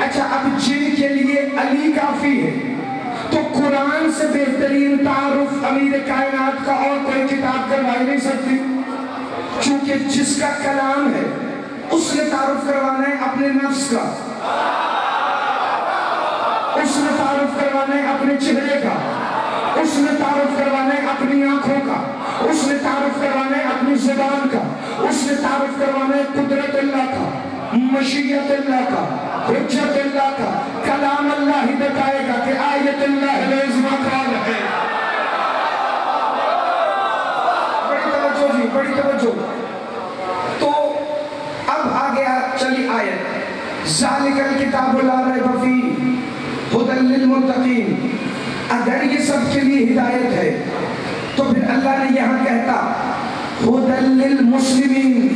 اچھا اب جن کے لیے علی کافی ہے تو قرآن سے بہترین تعارف امیر کائنات کا اور کوئی کتاب کروائی نہیں سکتی، چونکہ جس کا کلام ہے اس نے تعارف کروانا ہے اپنے نفس کا، اس نے تعارف کروانا ہے اپنے چہرے کا، اس نے تعارف کروانا ہے اپنی آنکھوں کا، اس نے تعارف کروانا ہے اپنی زبان کا، اس نے تعارف کروانا ہے قدرت اللہ کا، مشیت اللہ کا، حجت اللہ کا۔ کلام اللہ ہی بتائے گا کہ آیت اللہ لازمہ قال ہے۔ بڑی توجہ جی، بڑی توجہ۔ تو اب آگیا چلی آیت ذالک الکتاب لا ریب فیہ ھدی للمتقین۔ اگر یہ سب کے لیے ہدایت ہے تو پھر اللہ نے یہاں کہتا ھدی للمسلمین۔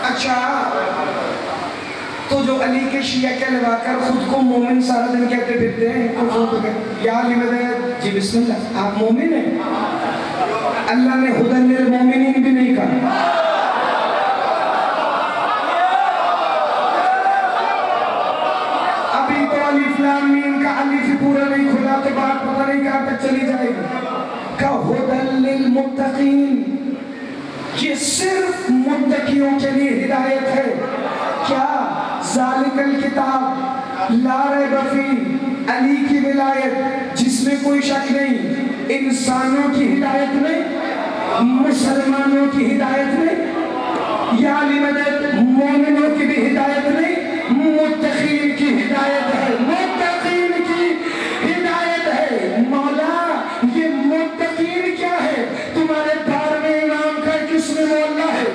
اچھا تو جو علی کے شیعہ کہلوا کر خود کو مومن سارا دن کہتے پھرتے ہیں، یا علی مدد جی بسم اللہ، آپ مومن ہیں؟ اللہ نے ہدی للمومنین بھی نہیں کہا۔ ابھی تو الف لام میم کا الف پورا نہیں کھلا تو بات پتہ نہیں کہاں تک چلی جائے گی۔ کہ ہدی للمتقین، یہ صرف متقیوں کے لیے ہدایت ہے۔ کیا ذالک الکتاب لا ریب فیہ، علی کی ولایت جس میں کوئی شک نہیں، انسانوں کی ہدایت نہیں، مسلمانوں کی ہدایت نہیں، یا علی مدد مومنوں کی بھی ہدایت نہیں، متقین کی ہدایت ہے، متقین کی ہدایت ہے۔ مولا یہ متقین کیا ہے؟ تمہارے دار میں امام کا ایک اسم مولا ہے،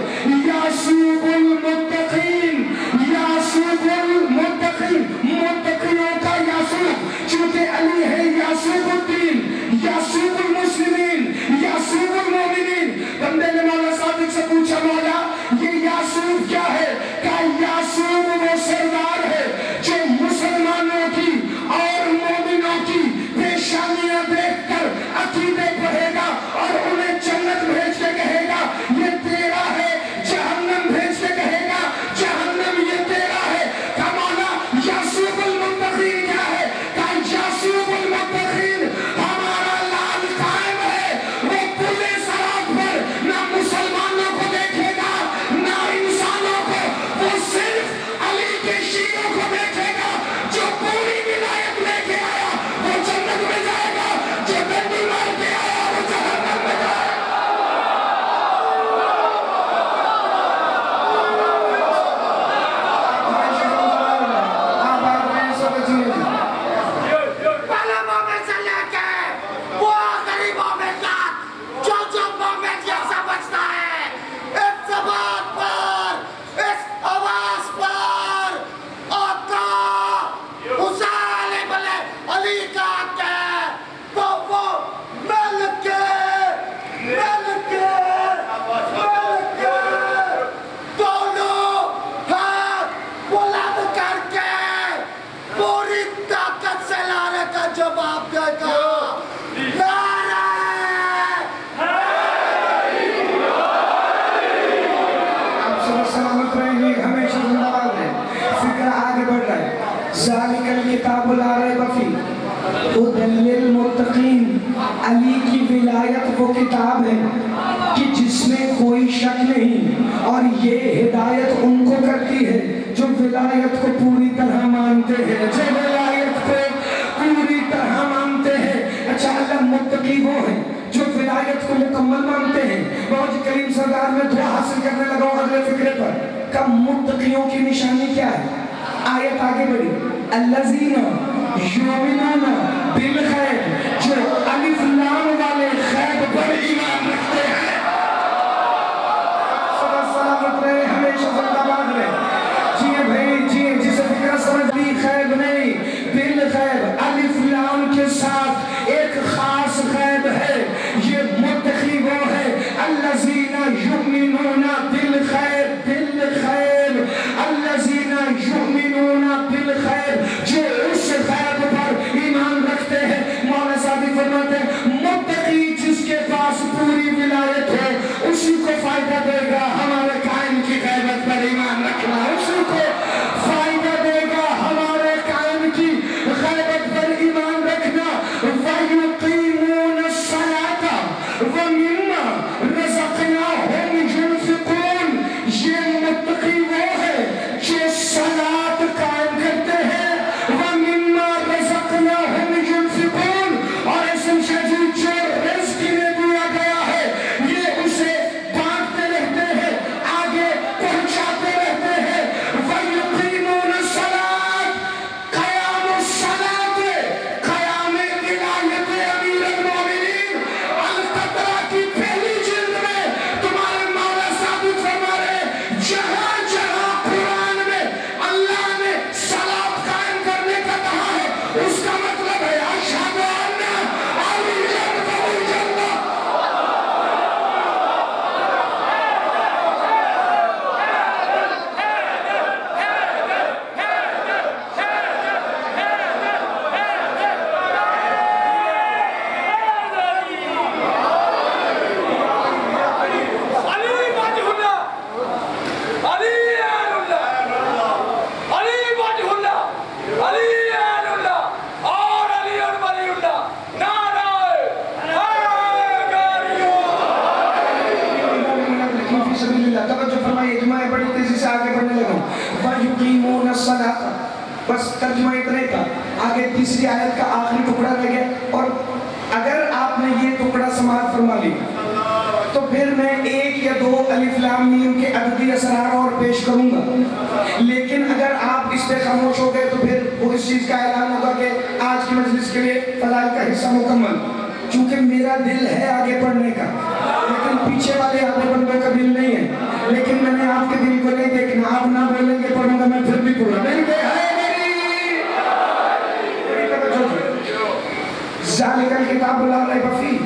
یاسوق المتقین، یاسوق المتقین، متقیوں کا یاسوق، چونکہ علی ہے یاسوق الدین، یاسوق المسلمین، یاسوق المومنین۔ بندے نے مولا صادق سے پوچھا مولا یہ یاسوق کیا ہے؟ کہا یاسوق وہ سردار ہے جو مسلمانوں کی اور مومنوں کی پیشانیاں دیکھ کر عقیدے پڑھے گا اور انہیں جنت بھیج کے کہے گا یہ تیرا ہے، جہنم بھیج کے کہے گا جہنم یہ تیرا ہے۔ کہا مولا یاسوق المتقین کیا ہے؟ کہا یاسوق المتقین ہمارا لال قائم ہے، وہ پل صراط پر نہ مسلمانوں کو دیکھے گا نہ انسانوں کو، وہ صرف علی کے شیعوں کو دیکھے گا۔ جو پوری ولایت لے کے آیا وہ جنت میں جائے گا، جو ڈنڈی مار کے آیا وہ جہنم میں جائے گا۔ آپ آدمی سمجھئے پہلے مومن سے لے کے وہ آخری مومن تک جو مومن یہ سمجھتا ہے، اس زبان پر، اس آواز پر آقا حسین ابن علی کا کہ تو وہ مل کے دونوں ہاتھ بلند کر کے پوری طاقت سے لارے کا جواب دے گا۔ نعرہ آپ سب سلامت رہیں گے، ہمیشہ زندہ باد رہیں۔ فکر آگے بڑھ رہا ہے۔ ذالک الکتاب لا ریب فیہ ہدی للمتقین، علی کی ولایت وہ کتاب ہے کہ جس میں کوئی شک نہیں، اور یہ ہدایت ان کو کرتی ہے جو ولایت کو پوری طرح مانتے ہیں، جو ولایت کو پوری طرح مانتے ہیں۔ اچھا اللہ متقی وہ ہیں جو ولایت کو مکمل مانتے ہیں۔ موج کریم سردار میں دعا حاصل کرنے لگا ہوں اگلے فکرے پر کہ متقیوں کی نشانی کیا ہے؟ آیت آگے بڑھی، الذین یؤمنون بالغیب، جو الف لام والے غیب پر ایمان رکھتے ہیں۔ سلامت رہے، ہمیشہ زندہ باد رہے۔ جی بھائی جی، جسے فکر سمجھ لی، غیب نہیں، بالغیب الف لام کے ساتھ ایک خاص غیب ہے۔ یہ متقی وہ ہے الذین یؤمنون بالغیب، بالغیب الذین یؤمنون بالغیب، جو اس غیب پر ایمان رکھتے ہیں۔ مولا صادق فرماتے ہیں متقی جس کے پاس پوری ولایت ہے اسی کو فائدہ دے گا ہمارے قائم کی غیبت پر ایمان رکھنا، اسی کو فائدہ دے گا ہمارے قائم کی غیبت پر ایمان رکھنا۔ وَيُقِيمُونَ الصَّلَاةَ وَمِمَّا رَزَقْنَاهُمْ يُنْفِقُونَ، یہ متقی وہ ہے جو صلاۃ قائم کرتے ہیں، وَمِمَّا رَزَقْنَاهُمْ يُنْفِقُونَ، اور ایسے شجی جو رزق انہیں دیا گیا ہے یہ اسے بانٹتے رہتے ہیں۔ اللہ. توجہ فرمائیے, میں بڑی تیزی سے آگے بڑھنے لگا ہوں. وَيُقِيمُونَ الصَّلَاةَ, بس ترجمہ اتنے کا. آگے تیسری آیت کا آخری ٹکڑا رہ گیا, اور اگر آپ نے یہ ٹکڑا سماعت فرما لی تو پھر میں ایک یا دو الف لام میم کے عددی اسرار اور پیش کروں گا. لیکن اگر آپ اس پہ خاموش ہو گئے تو پھر وہ اس چیز کا اعلان ہوگا کہ آج کی مجلس کے لیے فضائل کا حصہ مکمل. چونکہ میرا دل ہے آگے پڑھنے کا, لیکن پیچھے والے آدھے بندوں کا دل نہیں ہے. لیکن میں نے آپ کے دل کو نہیں دیکھنا, آپ نہ بولیں گے پڑھوں گا میں پھر بھی پڑھوں گا. ذالک الکتاب لا ریب فیہ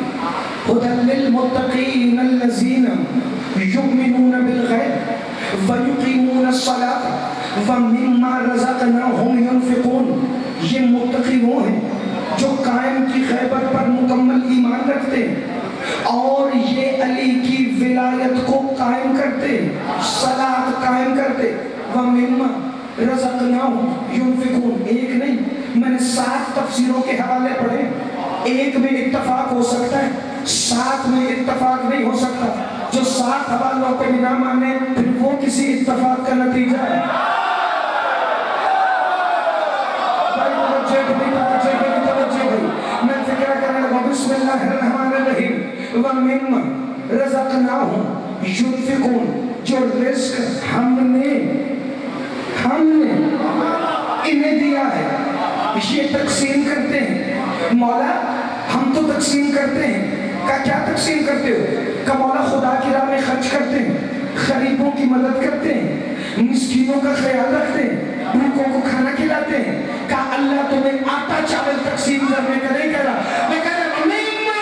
ھدی للمتقین الذین یؤمنون بالغیب ویقیمون الصلاۃ ومما رزقناہم ینفقون. یہ متقی وہ ہیں جو قائم کی غیبت پر مکمل ایمان رکھتے ہیں اور یہ علی کی ولایت کو قائم کرتے, صلاۃ قائم کرتے. ومما رزقناہم ینفقون, ایک نہیں, میں نے 7 تفسیروں کے حوالے پڑھے. ایک میں اتفاق ہو سکتا ہے, 7 میں اتفاق نہیں ہو سکتا. جو 7 حوالوں پہ بھی نہ مانے پھر وہ کسی اتفاق کا نتیجہ ہے. میں فکر کرنے لگا, بسم اللہ الرحمن الرحیم. وَمِمَّا رَزَقْنَاهُمْ يُنْفِقُونَ, جو رزق ہم نے انہیں دیا ہے یہ تقسیم کرتے ہیں. مولا ہم تو تقسیم کرتے ہیں, کیا تقسیم کرتے ہو؟ کہ مولا خدا کی راہ میں خرچ کرتے ہیں, غریبوں کی مدد کرتے ہیں, مسکینوں کا خیال رکھتے ہیں, بھوکوں کو کھانا کھلاتے ہیں. کہ اللہ تمہیں آٹا چاول تقسیم کرنے کا نہیں کہہ رہا, میں کہہ رہا وَمِمَّا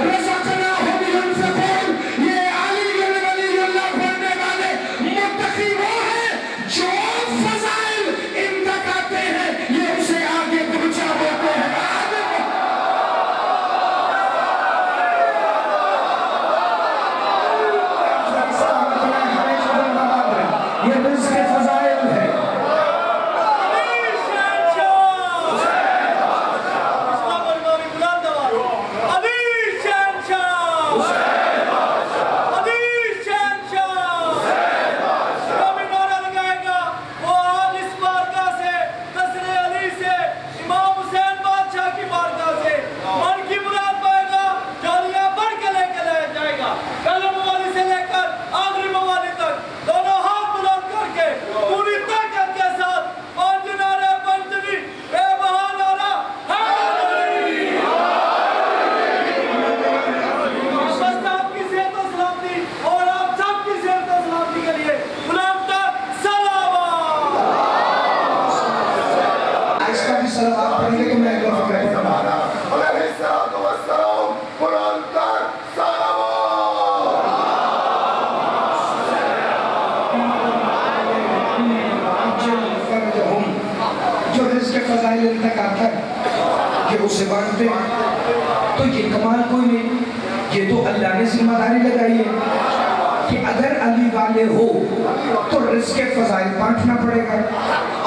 رَزَقْنَاهُمْ يُنْفِقُونَ. یہ علی ولی اللہ پڑھنے والے متقی وہ ہیں جو فضائل ان تک آتے ہیں یہ اسے آگے پہنچا دیتے ہیں. یہ رزق فضائل ہے. اسے بانٹتے ہیں تو یہ کمال کوئی نہیں, یہ تو اللہ نے ذمہ داری لگائی ہے کہ اگر علی والے ہو تو رزق فضائل بانٹنا پڑے گا.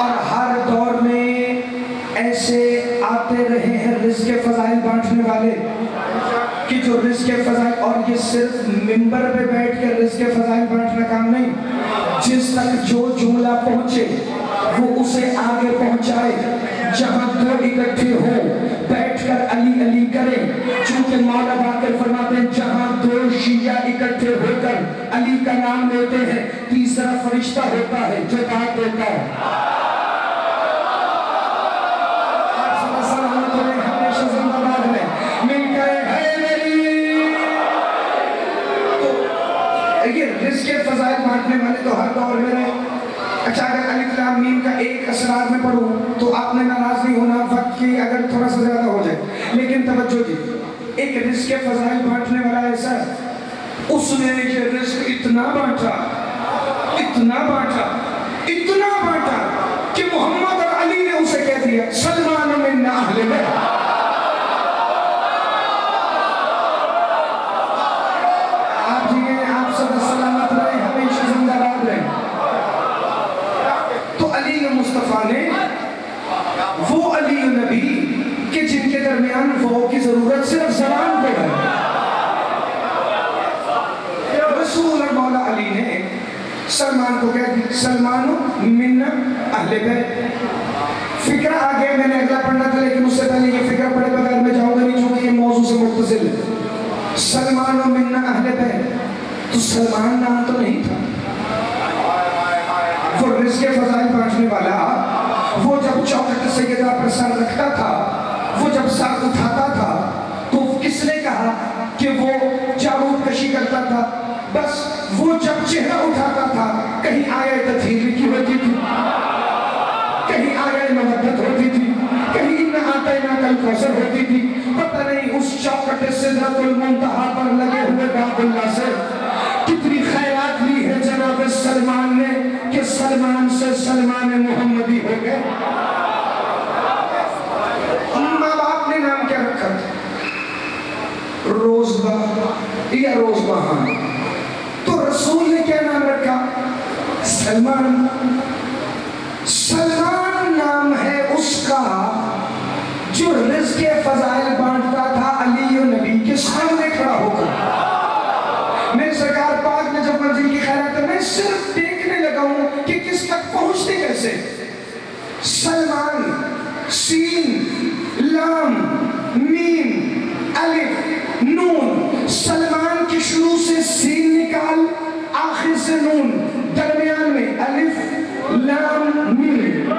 اور ہر دور میں ایسے آتے رہے ہیں رزق فضائل بانٹنے والے کہ جو رزق فضائل, اور یہ صرف منبر پہ بیٹھ کے رزق فضائل بانٹنا کام نہیں, جس تک جو جملہ پہنچے وہ اسے آگے پہنچائے. جہاں دو اکٹھے ہوں بیٹھ کر علی علی کریں, چونکہ مولا باقر فرماتے ہیں جہاں دو شیعہ اکٹھے ہو کر علی کا نام لیتے ہیں تیسرا فرشتہ ہوتا ہے جو دعوت دیتا ہے. آپ صلی اللہ علیہ وسلم ہمیشہ زندہ باد رہے, مل کر حیدری. تو یہ رزق فضائل بانٹنے والے تو ہر دور میں رہے. اچھا اگر الف لام میم کا ایک اسرار میں پڑھوں تو آپ نے ناراض نہیں ہونا, وقت کی اگر تھوڑا سا زیادہ ہو جائے. لیکن توجہ جی, ایک رزق فضائل بانٹنے والا ایسا ہے, اس نے یہ رزق اتنا بانٹا کہ محمد اور علی نے اسے کہہ دیا سلمان من اہل بیت. آپ جی گئے, آپ سب سلامت رہے, ہمیشہ زندہ باد رہے. تو علی مصطفیٰ نے وہ علی نبی کہ جن کے درمیان وہ کی ضرورت صرف زبان پہ ہے, رسول اور مولا علی نے سلمان کو کہتی سلمان من اہل بیت. فکرہ آگے میں نے اگلا پڑھنا تھا لیکن اس سے پہلے یہ فکرہ پڑھے بغیر میں جاؤں گا نہیں چونکہ یہ موضوع سے متصل ہے. سلمان من اہل بیت، تو سلمان نام تو نہیں تھا. وہ رزق فضائل بانٹنے والا، وہ جب چوکھٹ سیدہ پر سر رکھتا تھا، وہ جب سر اٹھاتا تھا تو کس نے کہا کہ وہ جارود کشی کرتا تھا؟ بس وہ جب چہرہ اٹھاتا تھا کہیں آیت تطہیر لکھی ہوتی تھی، کہیں آیت مودت ہوتی تھی، کہیں اِنَّا آتَيْنَاكَ الْكَوْثَرَ ہوتی تھی. پتہ نہیں اس چوکھٹ سدرۃ المنتہا پر لگے ہوئے باب اللہ سے کتنی خیرات لی ہے جناب سلمان نے کہ سلمان سے سلمان محمدی ہو گئے. ماں باپ نے نام کیا رکھا تھا؟ روزبہ یا روزبہان. تو رسول نے کیا نام رکھا؟ سلمان. سلمان نام ہے اس کا جو رزق فضائل بانٹتا تھا علی و نبی کے سامنے کھڑا ہو کر. میرے سرکار پاک نے جب منزل کی خیرات میں صرف دیکھنے لگا ہوں کہ کس تک پہنچتے کیسے. سلمان سین لام میم الف نون. سلمان کی شروع سے سین نکال، آخر سے نون، درمیان میں الف لام میم.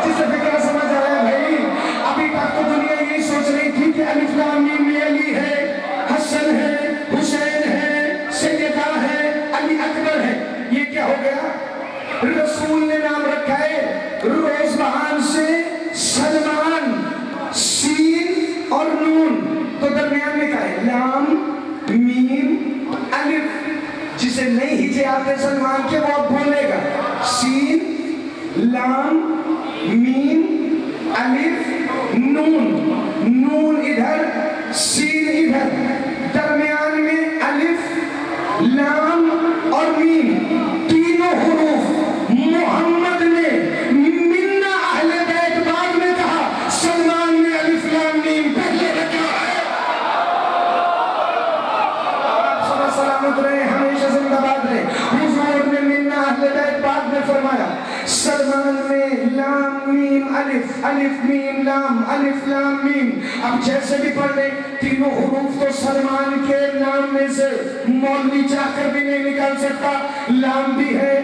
جسے فکرہ سمجھ آیا بھائی، ابھی تک تو دنیا یہی سوچ رہی تھی کہ الف لام میم میں علی ہے، حسن ہے، حسین ہے، سیدہ ہے، علی اکبر ہے. یہ کیا ہو گیا؟ رسول نے نام رکھا ہے روزبہان سے سلمان، سین اور نون، تو درمیان میں کیا ہے؟ لام میم الف. جسے نہیں ہجے آتے سلمان کے وہ اب بولے گا سین لام میم الف نون. نون ادھر سین ادھر، درمیان میں الف لام اور میم. تینوں حروف محمد نے من اہل بیت بعد میں کہا، سلمان نے الف لام میم پہلے رکھا ہے. آپ صلی سلامت رہے، ہمیشہ زندہ باد رہے. حضور نے من اہل بیت بعد میں فرمایا، سلمان میں لام میم الف، الف میم لام، الف لام میم. اب جیسے بھی پڑھ لیں تینوں حروف تو سلمان کے نام میں سے مولوی چاہ کر بھی نہیں نکال سکتا. لام بھی ہے،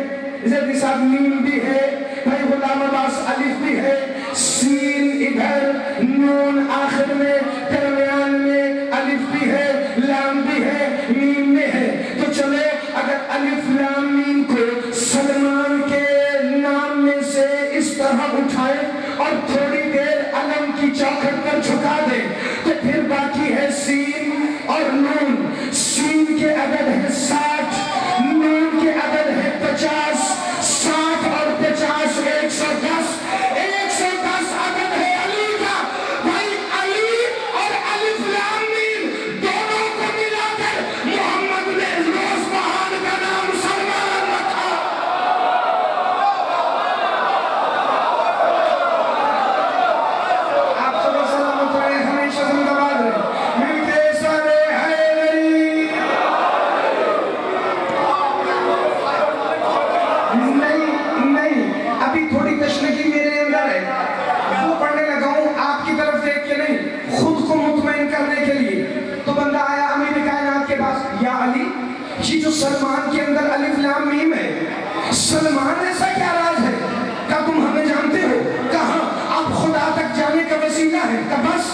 زیدی صاحب میم بھی ہے، بھائی غلام عباس الف بھی ہے، سین ادھر، نون آخر میں، درمیان میں الف بھی ہے، لام بھی ہے، میم میں ہے. تو چلے اگر الف لام میم کو سلمان کے نام میں سے اس طرح اٹھائے اور تھوڑی دیر علم کی چوکھٹ پر جھکا دے تو پھر باقی ہے سین اور نون. سین کے عدد ہے 60، نون کے عدد ہے 50. 60 اور 50 110. 110 عدد ہے علی کا. بھائی علی اور الف لام میم دونوں کو ملا کر محمد نے روزبہان کا نام سلمان رکھا. آپ صلی اللہ سلامت رہے، ہمیشہ زندہ باد رہے. ملتے سارے حیدری. نہیں، ابھی تھوڑی تشنگی میرے اندر ہے، وہ پڑھنے لگا ہوں آپ کی طرف دیکھ کے نہیں، خود کو مطمئن کرنے کے لیے. تو بندہ آیا امیر کائنات کے پاس، یا علی یہ جو سلمان کے اندر الف لام میم ہے، سلمان ایسا کیا راز ہے؟ کیا تم ہمیں جانتے ہو؟ کہاں آپ خدا تک جانے کا وسیلہ ہے؟ کہ بس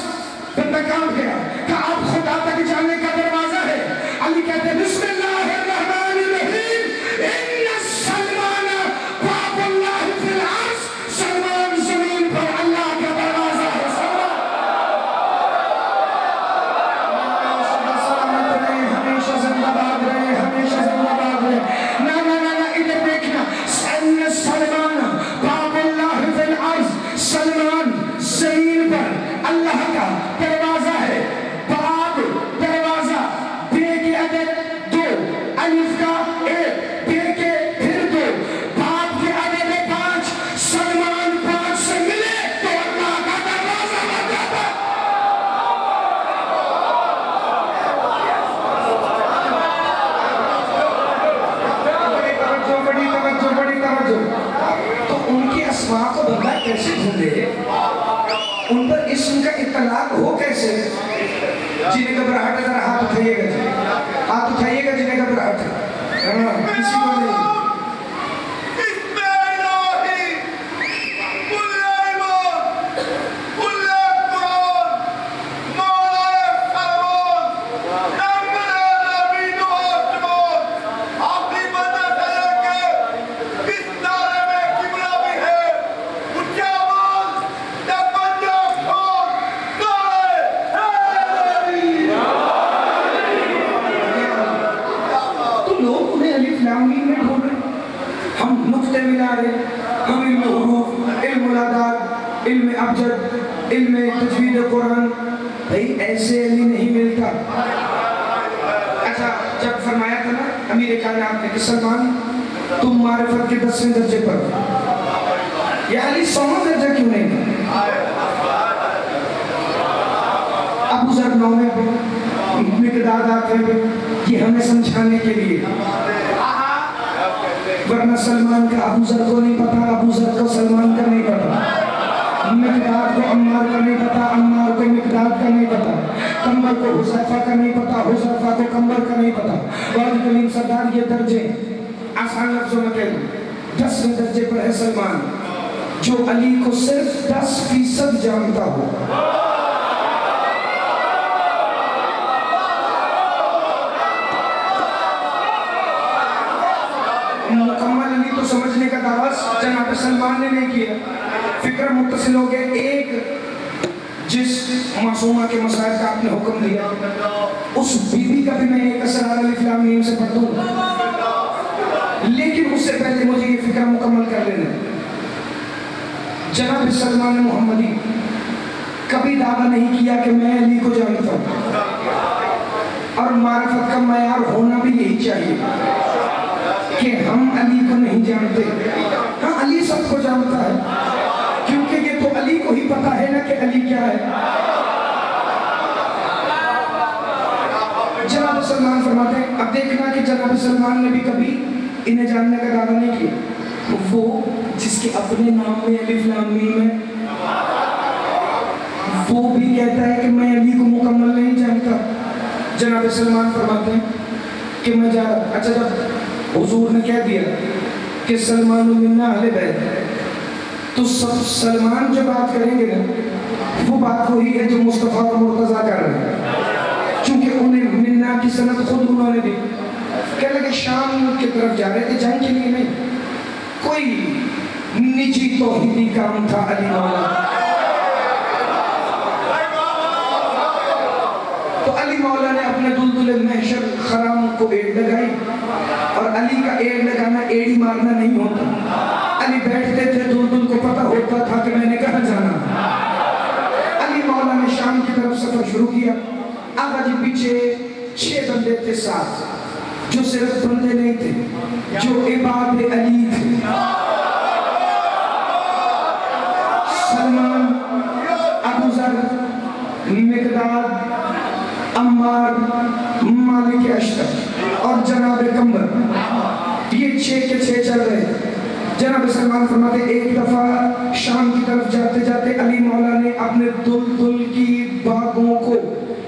بندہ کام گیا کہ آپ خدا تک جانے کا دروازہ ہے. علی کہتے ہیں بسم اللہ الرحمن الرحیم، ان سلمان باب اللہ فی الارض. سلمان زمین پر اللہ کا دروازہ ہے. سلامت رہے، ہمیشہ زندہ باد رہے، ہمیشہ زندہ باد رہے. نا ادھر دیکھنا، ان سلمان باب اللہ فی الارض. سلمان زمین پر اللہ کا دروازہ ہے. باب دروازہ، بے کے عدد 2، الف کا 1، بے کے پھر 2، باب کے عدد 5. سلمان 5 سے ملے تو اللہ کا دروازہ بن جاتا. جسم کا اطلاق ہو کیسے؟ جنہیں گھبراہٹ ہے ذرا ہاتھ اٹھائیے گا جی، ہاتھ اٹھائیے گا جنہیں گھبراہٹ ہے، کسی کو نہیں۔ ہم علم حروف، علم الاداد، علم ابجد، علم تجوید قرآن، بھئی ایسے علی نہیں ملتا۔ اچھا جب فرمایا تھا نا امیر کائنات نے کہ سلمان تم معرفت کے 10ویں درجے پر، یا علی 100واں درجہ کیوں نہیں؟ ابو ذر 9ویں پر، مقداد 8ویں پر، یہ ہمیں سمجھانے کے لیے، ورنہ سلمان کا ابو ذر کو نہیں پتا، ابو ذر کو سلمان کا نہیں پتا، مقداد کو عمار کا نہیں پتا، عمار کو مقداد کا نہیں پتا، کمبر کو حذیفہ کا نہیں پتا، حذیفہ کو کمبر کا نہیں پتا۔ وارد کلیم سردار یہ درجے آسان لفظوں میں کہہ دوں، 10ویں درجے پر ہے سلمان، جو علی کو صرف 10% جانتا ہو۔ مکمل علی تو سمجھنے کا دعویٰ جناب سلمان نے نہیں کیا، فکر متصل ہو گئے۔ ایک جس معصومہ کے مسائل کا آپ نے حکم دیا، اس بی بی کا بھی میں ایک اسرار الف لام میم سے پڑھ دوں، لیکن اس سے پہلے مجھے یہ فکر مکمل کر لینا۔ جناب سلمان محمدی کبھی دعویٰ نہیں کیا کہ میں علی کو جانتا ہوں، اور معرفت کا معیار ہونا بھی یہی چاہیے کہ ہم علی کو نہیں جانتے، ہاں علی سب کو جانتا ہے، کیونکہ یہ تو علی کو ہی پتا ہے نا کہ علی کیا ہے۔ جناب سلمان فرماتے ہیں، اب دیکھنا کہ جناب سلمان نے بھی کبھی انہیں جاننے کا دعویٰ نہیں کیا، وہ جس کے اپنے نام میں الف لام میم ہے، وہ بھی کہتا ہے کہ میں علی کو مکمل نہیں جانتا۔ جناب سلمان فرماتے ہیں کہ میں جا رہا، اچھا جب حضور نے کہہ دیا کہ سلمان منا اہل بیت، تو سب سلمان جو بات کریں گے نا، وہ بات وہی ہے جو مصطفیٰ اور مرتضیٰ کر رہے ہیں، چونکہ انہیں منا کی سند خود انہوں نے دی۔ کہنے لگے شام کی طرف جا رہے تھے، جنگ کے لیے نہیں، کوئی نجی توحیدی کام تھا علی مولا۔ تو علی مولا نے اپنے دلدل محشر خرام کو ایڑ لگائی، اور علی کا ایڑ لگانا ایڑی مارنا نہیں ہوتا، علی بیٹھتے تھے دلدل کو پتہ ہوتا تھا کہ میں نے کہاں جانا۔ علی مولا نے شام کی طرف سفر شروع کیا، آقا جی پیچھے 6 بندے تھے ساتھ، جو صرف بندے نہیں تھے، جو عباد علی تھے۔ سلمان، ابو ذر، مقداد، عمار، مالک اشتر اور جناب کمبر، یہ 6 کے 6 چل رہے۔ جناب سلمان فرماتے ایک دفعہ شام کی طرف جاتے جاتے علی مولا نے اپنے دل کی باغوں کو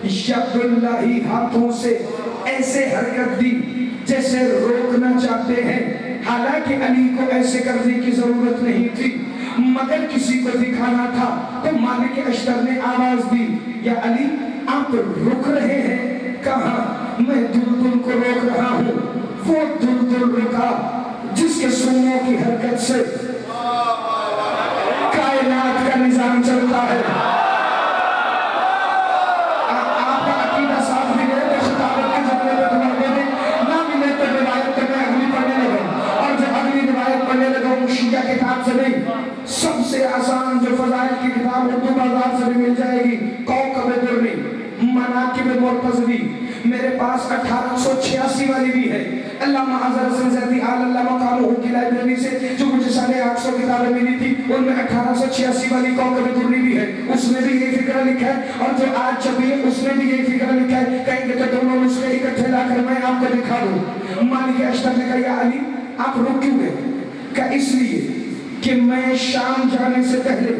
ید اللہ ہاتھوں سے ایسے حرکت دی جیسے روکنا چاہتے ہیں، حالانکہ علی کو ایسے کرنے کی ضرورت نہیں تھی، مگر کسی کو دکھانا تھا۔ تو مالک اشتر نے آواز دی، یا علی آپ رک رہے ہیں؟ کہاں؟ میں دلدل کو روک رہا ہوں۔ وہ دلدل رکا جس کے سنوں کی حرکت سے کائنات کا نظام چلتا ہے۔ آپ کا عقیدہ صاف ملے تو خطابت کے جملے پہ دعا دے دیں، نہ ملے تو روایت پہ میں اگلی پڑھنے لگا، اور جب اگلی روایت پڑھنے لگا وہ شیعہ کتاب سے نہیں، سب سے آسان جو فضائل کی کتاب اردو بازار سے بھی مل جائے گی، کوکب درنی، مناقب مرتضوی، میرے پاس 1886 والی بھی ہے، علامہ اظہر حسن زیدی آل اللہ مقامہ کی لائبریری سے جو مجھے 850 کتابیں ملی تھی، ان میں 1886 والی کوکب درنی بھی ہے، اس میں بھی یہ فکرہ لکھا ہے، اور جو آج چھپی ہے اس میں بھی یہ فکرہ لکھا ہے۔ کہیں گے تو دونوں نسخے اکٹھے لا کر میں آپ کو دکھا دوں۔ مالک اشتر نے کہا یا علی آپ رک کیوں گئے؟ کہ اس لیے کہ میں شام جانے سے پہلے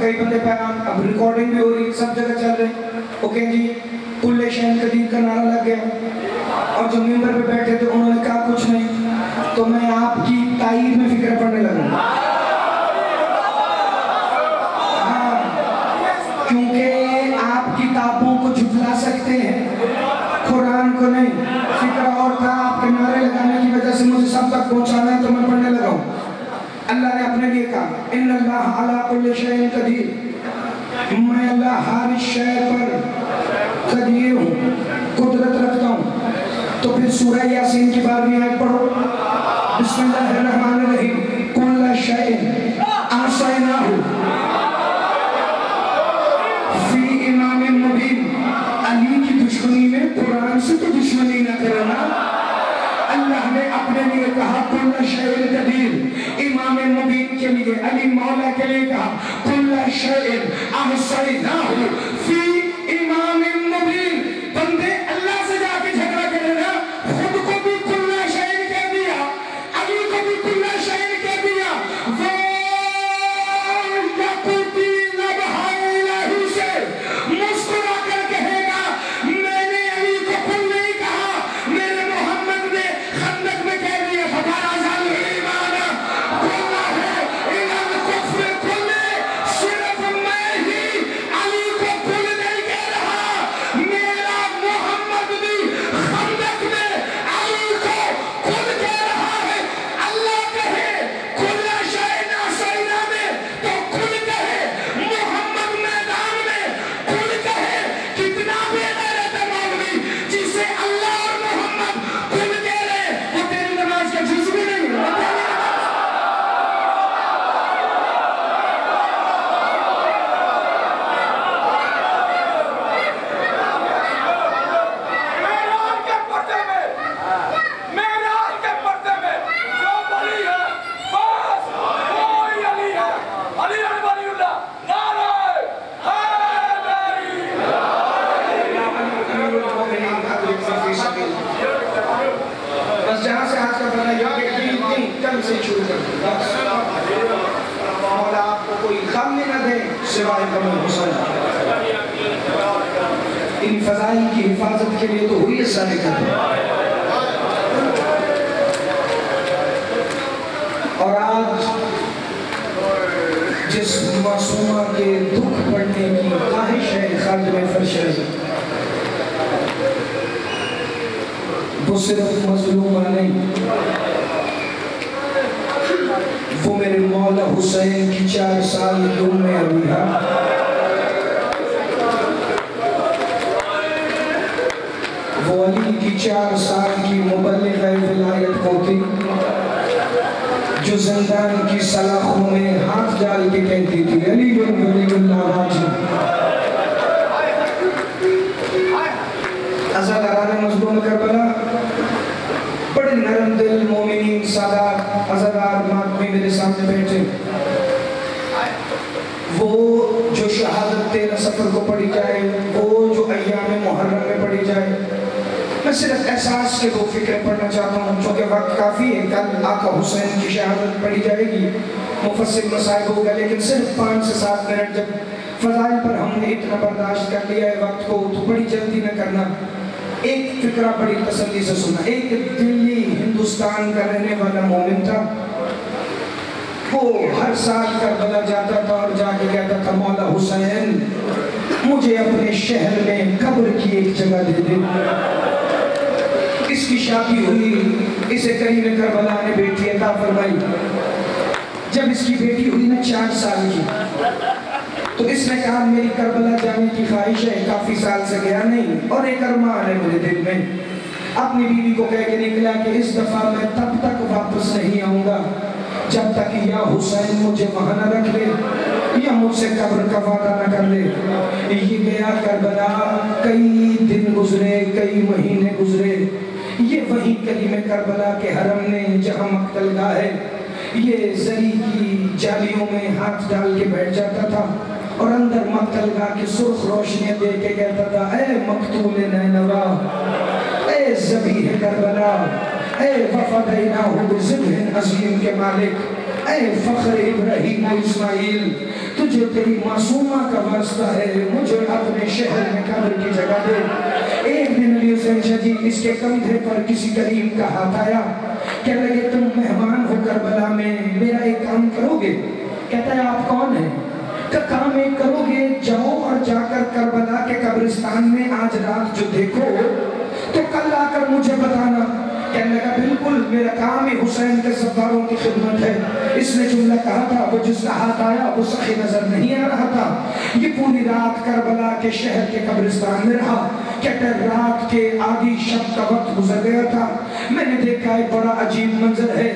اب کئی بندے پیغام اب ریکارڈنگ بھی ہو رہی سب جگہ چل رہے اوکے جی کل شہن قدیر کا نعرہ لگ گیا اور جو ممبر پہ بیٹھے تھے انہوں نے کہا کچھ نہیں تو میں آپ کی تائید میں فکر پڑھنے لگا ہاں کیونکہ آپ کتابوں کو جھٹلا سکتے ہیں قرآن کو نہیں فکر اور تھا آپ کے نعرے لگانے کی وجہ سے مجھے سب تک پہنچانا ہے تو میں پڑھنے لگا ہوں اللہ نے اپنے لیے کہا ان اللہ علی کل شیء قدیر میں اللہ ہر شے پر قدیر ہوں قدرت رکھتا ہوں تو پھر سورہ یاسین کی 12ویں آیت پڑھو بسم اللہ الرحمن الرحیم کل شیء احصیناہ فی امام مبین علی کی دشمنی میں قرآن سے تو دشمنی نہ کرنا اللہ نے اپنے لیے کہا کل شیء قدیر امام مبین کے لیے علی مولا کے لیے کہا کل شیء احصیناہ فی امام مبین بندے اللہ سے جا کے جھگڑا کرے نا خود کو بھی کل شیء کہہ دیا علی کو بھی کل شیء کہہ دیا وہ یقوتی لبہا الہی سے مسکرا کر کہے گا میں نے علی کو کل نہیں کہا میرے محمد نے خندق میں کہہ دیا فَقَالَ ذَلُ الْإِيمَانَ کھلا ہے اِلَى الْكُفْرِ کھلے صرف میں ہی علی کو کل نہیں کہہ رہا میرا محمد بھی خندق میں علی کو کل کہہ رہا ہے اللہ کہے کل شیء احصیناہ میں تو کل کہے محمد میدان میں کل کہے کتنا بے غیرت ہے مولوی جسے اللہ اور محمد کل کہہ رہے وہ تیری نماز کا جز بھی نہیں ہے معراج کے پردے میں جو ولی ہے بس وہی علی ہے علی ولی اللہ نعرہ حیدری بس جہاں سے آج کا بنا یہ کل سے شروع کر دیں مولا آپ کو کوئی غم نہ دے سوائے غم حسین ان فضائل کی حفاظت کے لیے تو ہوئی سارے کرتے اور آج جس معصومہ کے دکھ پڑھنے کی خواہش ہے خادم فرش رضا وہ صرف مظلومہ نہیں وہ میرے مولا حسین کی 4 سال کی ام ابیہا وہ علی کی 4 سال کی مبلغہ ولایت ہوتی جو زندان کی سلاخوں میں ہاتھ ڈال کے کہتی تھی علی بن ولی اللہ واجب عزاداران مظلوم کربلا بڑے نرم دل مومنین سادات عزادار ماتمی میرے سامنے بیٹھے وہ جو شہادت 13 سفر کو پڑھی جائے وہ جو ایام محرم میں پڑھی جائے میں صرف احساس کے 2 فکریں پڑھنا چاہتا ہوں چونکہ وقت کافی ہے کل آقا حسین کی شہادت پڑھی جائے گی مفصل مسائب ہوگا لیکن صرف 5 سے 7 منٹ جب فضائل پر ہم نے اتنا برداشت کر لیا ہے وقت کو تو بڑی جلدی نہ کرنا ایک فکرہ بڑی تسلی سے سنا ایک دلی ہندوستان کا رہنے والا مومن تھا وہ ہر سال کربلا جاتا تھا اور جا کے کہتا تھا مولا حسین مجھے اپنے شہر میں قبر کی ایک جگہ دے دے اس کی شادی ہوئی اسے کریم کربلا نے بیٹی عطا فرمائی جب اس کی بیٹی ہوئی نا 4 سال کی تو اس نے کہا میری کربلا جانے کی خواہش ہے کافی سال سے گیا نہیں اور ایک ارمان ہے میرے دل میں اپنی بیوی کو کہہ کے نکلا کہ اس دفعہ میں تب تک واپس نہیں آؤں گا جب تک یا حسین مجھے وہاں نہ رکھ لے یا مجھ سے قبر کا وعدہ نہ کر لے یہ گیا کربلا کئی دن گزرے کئی مہینے گزرے یہ وہی کریم کربلا کے حرم نے جہاں مقتل گاہ ہے یہ زری کی جالیوں میں ہاتھ ڈال کے بیٹھ جاتا تھا اور اندر مقتل گاہ کی سرخ روشنیاں دے کے کہتا تھا اے مقتول نینوا اے ذبیح کربلا اے وفدیناہ بذبح عظیم کے مالک اے فخر ابراہیم و اسماعیل تجھے تیری معصومہ کا واسطہ ہے، مجھے اپنے شہر میں قبر کی جگہ دے۔ ایک دن علی حسین شاہ جی اس کے کندھے پر کسی کریم کا ہاتھ آیا، کہنے لگے تم مہمان ہو کربلا میں، میرا ایک کام کرو گے؟ کہتا ہے آپ کون ہیں؟ کہ کام ایک کرو گے، جاؤ اور جا کر کربلا کے قبرستان میں آج رات جو دیکھو تو کل آ کر مجھے بتانا۔ کہنے لگا بالکل، میرا کام ہی حسین کے زباروں کی خدمت ہے۔ اس نے جملہ کہا تھا، وہ جس کا ہاتھ آیا وہ سخی نظر نہیں آ رہا تھا۔ یہ پوری رات کربلا کے شہر کے قبرستان میں رہا۔ کہتا ہے رات کے آدھی شب کا وقت گزر گیا تھا، میں نے دیکھا ایک بڑا عجیب منظر ہے،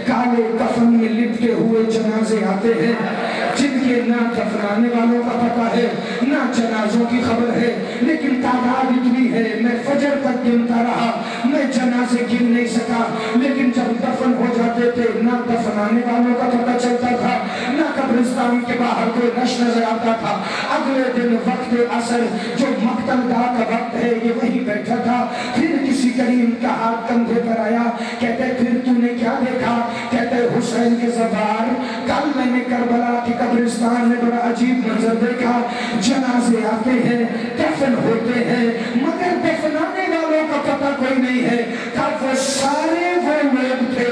کالے کفن میں لپٹے ہوئے جنازے آتے ہیں جن کے نہ دفنانے والوں کا پتہ ہے نہ جنازوں کی خبر ہے، لیکن تعداد اتنی ہے میں فجر تک گنتا رہا، میں جنازے گن نہیں سکا، لیکن جب دفن ہو جاتے تھے نہ دفنانے والوں کا پتہ چلتا تھا نہ قبرستان کے باہر کوئی رش نظر آتا تھا۔ اگلے دن وقت عصر جو مقتل گاہ کا وقت ہے یہ وہیں بیٹھا تھا، پھر کسی کریم کا ہاتھ کندھے پر آیا، کہتے پھر تو نے کیا دیکھا؟ کہتے حسین کے زبار، کل میں نے کربلا کی قبرستان میں بڑا عجیب منظر دیکھا، جنازے آتے ہیں دفن ہوتے ہیں مگر دفنانے والوں کا پتہ کوئی نہیں ہے۔ کل وہ سارے وہ لوگ تھے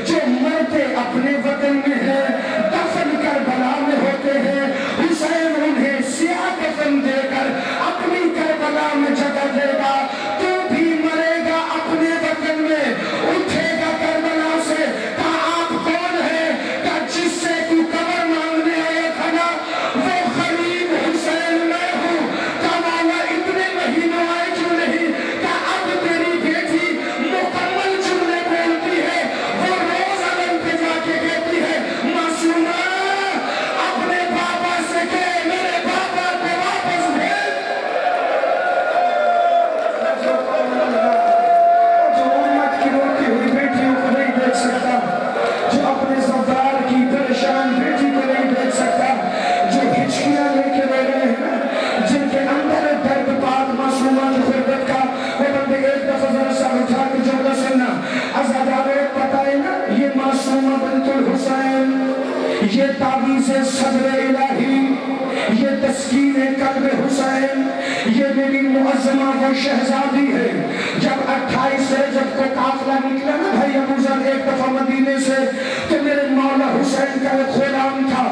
جو مرتے اپنے وطن میں ہیں، دفن کربلا میں ہوتے ہیں، حسین انہیں سیاہ کفن دے کر اپنی کربلا میں جگہ دے گا، تو بھی مرے گا اپنے وطن میں، اٹھے گا کربلا سے۔ کہا آپ کون ہیں؟ کہا جس سے تو قبر مانگنے آیا تھا نا وہ غریب حسین میں ہوں۔ کہا مولا اتنے مہینوں آئے کیوں نہیں؟ کہا اب تیری بیٹی مکمل جملے بولتی ہے، وہ روز علم پہ جا کے کہتی ہے معصومہ اپنے بابا سے کہ میرے بابا کو واپس بھیج۔ جو امت کی روتی ہوئی بیٹیوں کو نہیں دیکھ سکتا، جو اپنے زفار کی پریشان بیٹی کو نہیں دیکھ سکتا، جو ہچکیاں لے کے رہ رہے ہیں، جن کے اندر درد پاک معصومہ کی غربت کا، وہ بندے ایک دفعہ ذرا سا اٹھا کے جملہ سننا۔ عزادارے پتہ ہے نا یہ معصومہ بنت الحسین، یہ تعویذ صبر الہی، یہ تسکین قلب حسین، یہ میری معظمہ وہ شہزادی ہے۔ جب 28 رجب کو قافلہ نکلا نا بھائی ابو ذر ایک دفعہ مدینے سے، تو میرے مولا حسین کا ایک غلام تھا،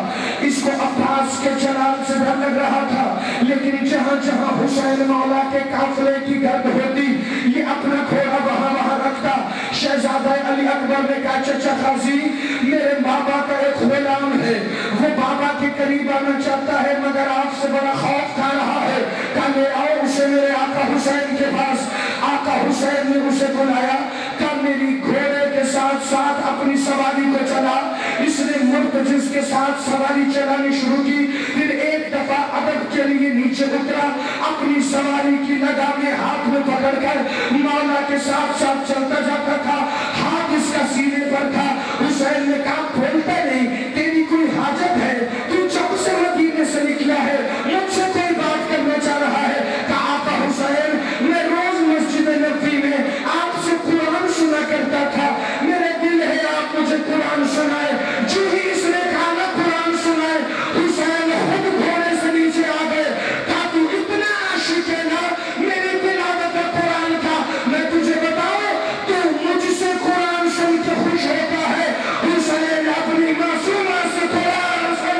اس کو عباس کے جلال سے ڈر لگ رہا تھا، لیکن جہاں جہاں حسین مولا کے قافلے کی گرد ہوتی یہ اپنا گھوڑا وہاں رکھتا۔ شہزادہ علی اکبر نے کہا چچا قاضی میرے بابا کا ایک غلام ہے، وہ بابا کے قریب آنا چاہتا ہے مگر آپ سے بڑا خوف کھا رہا ہے، کہا لے آؤ اسے میرے آقا حسین کے پاس۔ آقا حسین نے اسے بلایا، کہا میری گھوڑے کے ساتھ ساتھ اپنی سواری کو چلا۔ اس نے مرتجز کے ساتھ سواری چلانی شروع کی، پھر ایک دفعہ ادب کے لیے نیچے اترا، اپنی سواری کی لگامیں ہاتھ میں پکڑ کر مولا کے ساتھ ساتھ چلتا جاتا تھا، ہاتھ اس کا سینے پر تھا۔ حسین نے کہا بولتا نہیں، تیری کوئی حاجت ہے؟ تو جب سے مدینے سے نکلا ہے مجھ سے کوئی بات کرنا چاہ رہا ہے؟ کہا آقا حسین میں روز مسجد نبوی میں آپ سے قرآن سنا کرتا تھا، میرے دل ہے آپ مجھے قرآن سنائے۔ جو ہی اس نے کہا نا قرآن سنائے، حسین خود گھوڑے سے نیچے آ گئے، کہا تو اتنا عاشق ہے نا میری تلاوت قرآن کا، میں تجھے بتاؤں تو مجھ سے قرآن سن کے خوش ہوتا ہے۔ حسین اپنی معصومہ سے قرآن سن،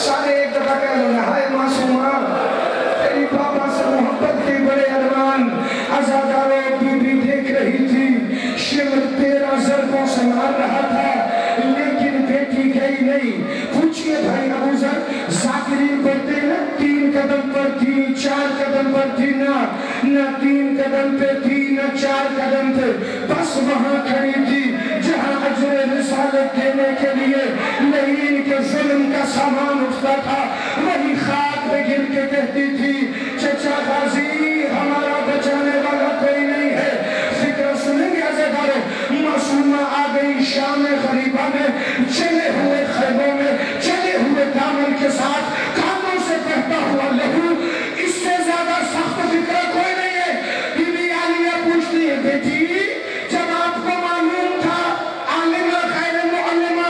سارے ایک دفعہ کہہ لوں ہائے معصومہ تیری بابا سے محبت کے بڑے ارمان۔ عزادارو بی بی دیکھ رہی تھی، شمر 13 ضربوں سے مار رہا تھا لیکن بیٹی گئی نہیں۔ پوچھئے بھائی ابو ذر ذاکرین پڑھتے ہیں نا 3 قدم پر تھی 4 قدم پر تھی، نہ 3 قدم پہ تھی نہ 4 قدم پہ، بس وہاں کھڑی تھی جہاں اجر رسالت دینے کے لیے لعین کے ظلم کا سامان اٹھتا تھا، وہی خاک پہ گر کے کہتی تھی چچا غازی ہمارا بچانے والا کوئی نہیں ہے۔ فکر سنیں گے عزادارو، معصومہ آ گئی شام غریبہ میں، چلے ہوئے خیموں میں، چلے ہوئے دامن کے ساتھ، کانوں سے بہتا ہوا لہو، اس سے زیادہ سخت فکر کوئی نہیں ہے۔ بی بی عالیہ پوچھتی ہے بیٹی جب آپ کو معلوم تھا عالمہ خیر معلمہ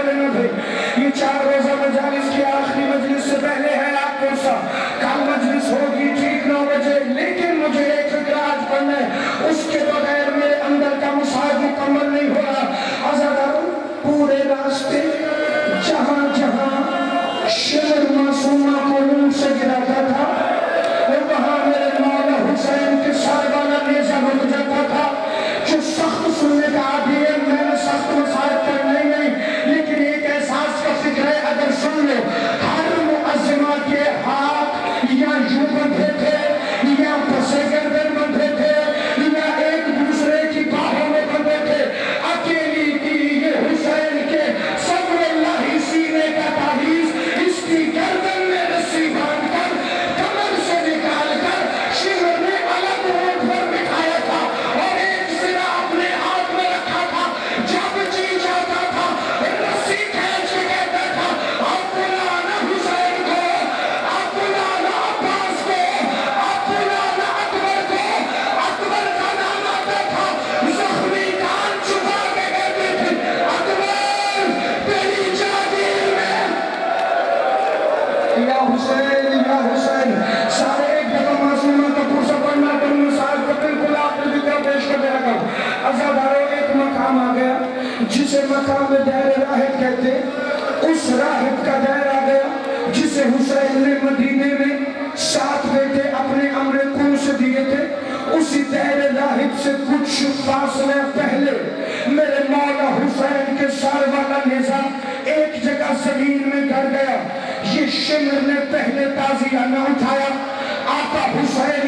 بولے نہ بھائی یہ 4 روزہ مجالس کی آخری مجلس سے پہلے ہے آپ کو سا کل مجلس ہوگی ٹھیک 9 بجے لیکن مجھے ایک فکر آج پڑھنا ہے اس کے بغیر میرے اندر کا مصاحب مکمل نہیں ہو رہا عزاداروں پورے راستے جہاں جہاں شمر معصومہ کو نور سے گراتا تھا وہاں میرے مولا حسین کے سار والا نیزہ رک جاتا تھا جو سخت سننے کا عادی ہے میں نے سخت مسائل کرنے نہیں لیکن ایک احساس کا فکر ہے اگر سن لو ہر معظمہ کے ہاتھ یا یوں بندھے تھے یا پسے گردن بندھے تھے یا ایک دوسرے کی باہوں میں بندھے تھے اکیلی کی یہ حسین کے صبر اللہ سینے کا تعویذ اس کی گردن میں رسی باندھ کر کمر سے نکال کر شمر نے الگ اونٹ پر بٹھایا تھا اور ایک سرا اپنے ہاتھ میں رکھا تھا جب جی جاتا تھا رسی کھینچ کے کہتا تھا اب بلانا حسین کو اب بلانا عباس کو اب بلانا اکبر کو اکبر کا نام آتا تھا زخمی کان چھپا کے کہتے تھے اکبر تیری جاگیر میں یا حسین سارے ایک دفعہ معصومہ کا پرسہ پڑھنا کرنے صاحب کو بالکل آپ نے ذکر پیش کر دیا کرو عزاداروں ایک مقام آ گیا جسے مقام دائر راہب کہتے اس راہب کا دائر آ گیا جسے حسین نے مدینے میں 7 بیٹے اپنے امر کن سے دیے تھے اسی دائر راہب سے کچھ فاصلے پہلے میرے مولا حسین کے سار والا نیزہ ایک جگہ زمین میں گڑ گیا یہ شمر نے پہلے تازیہ نہ اٹھایا آقا حسین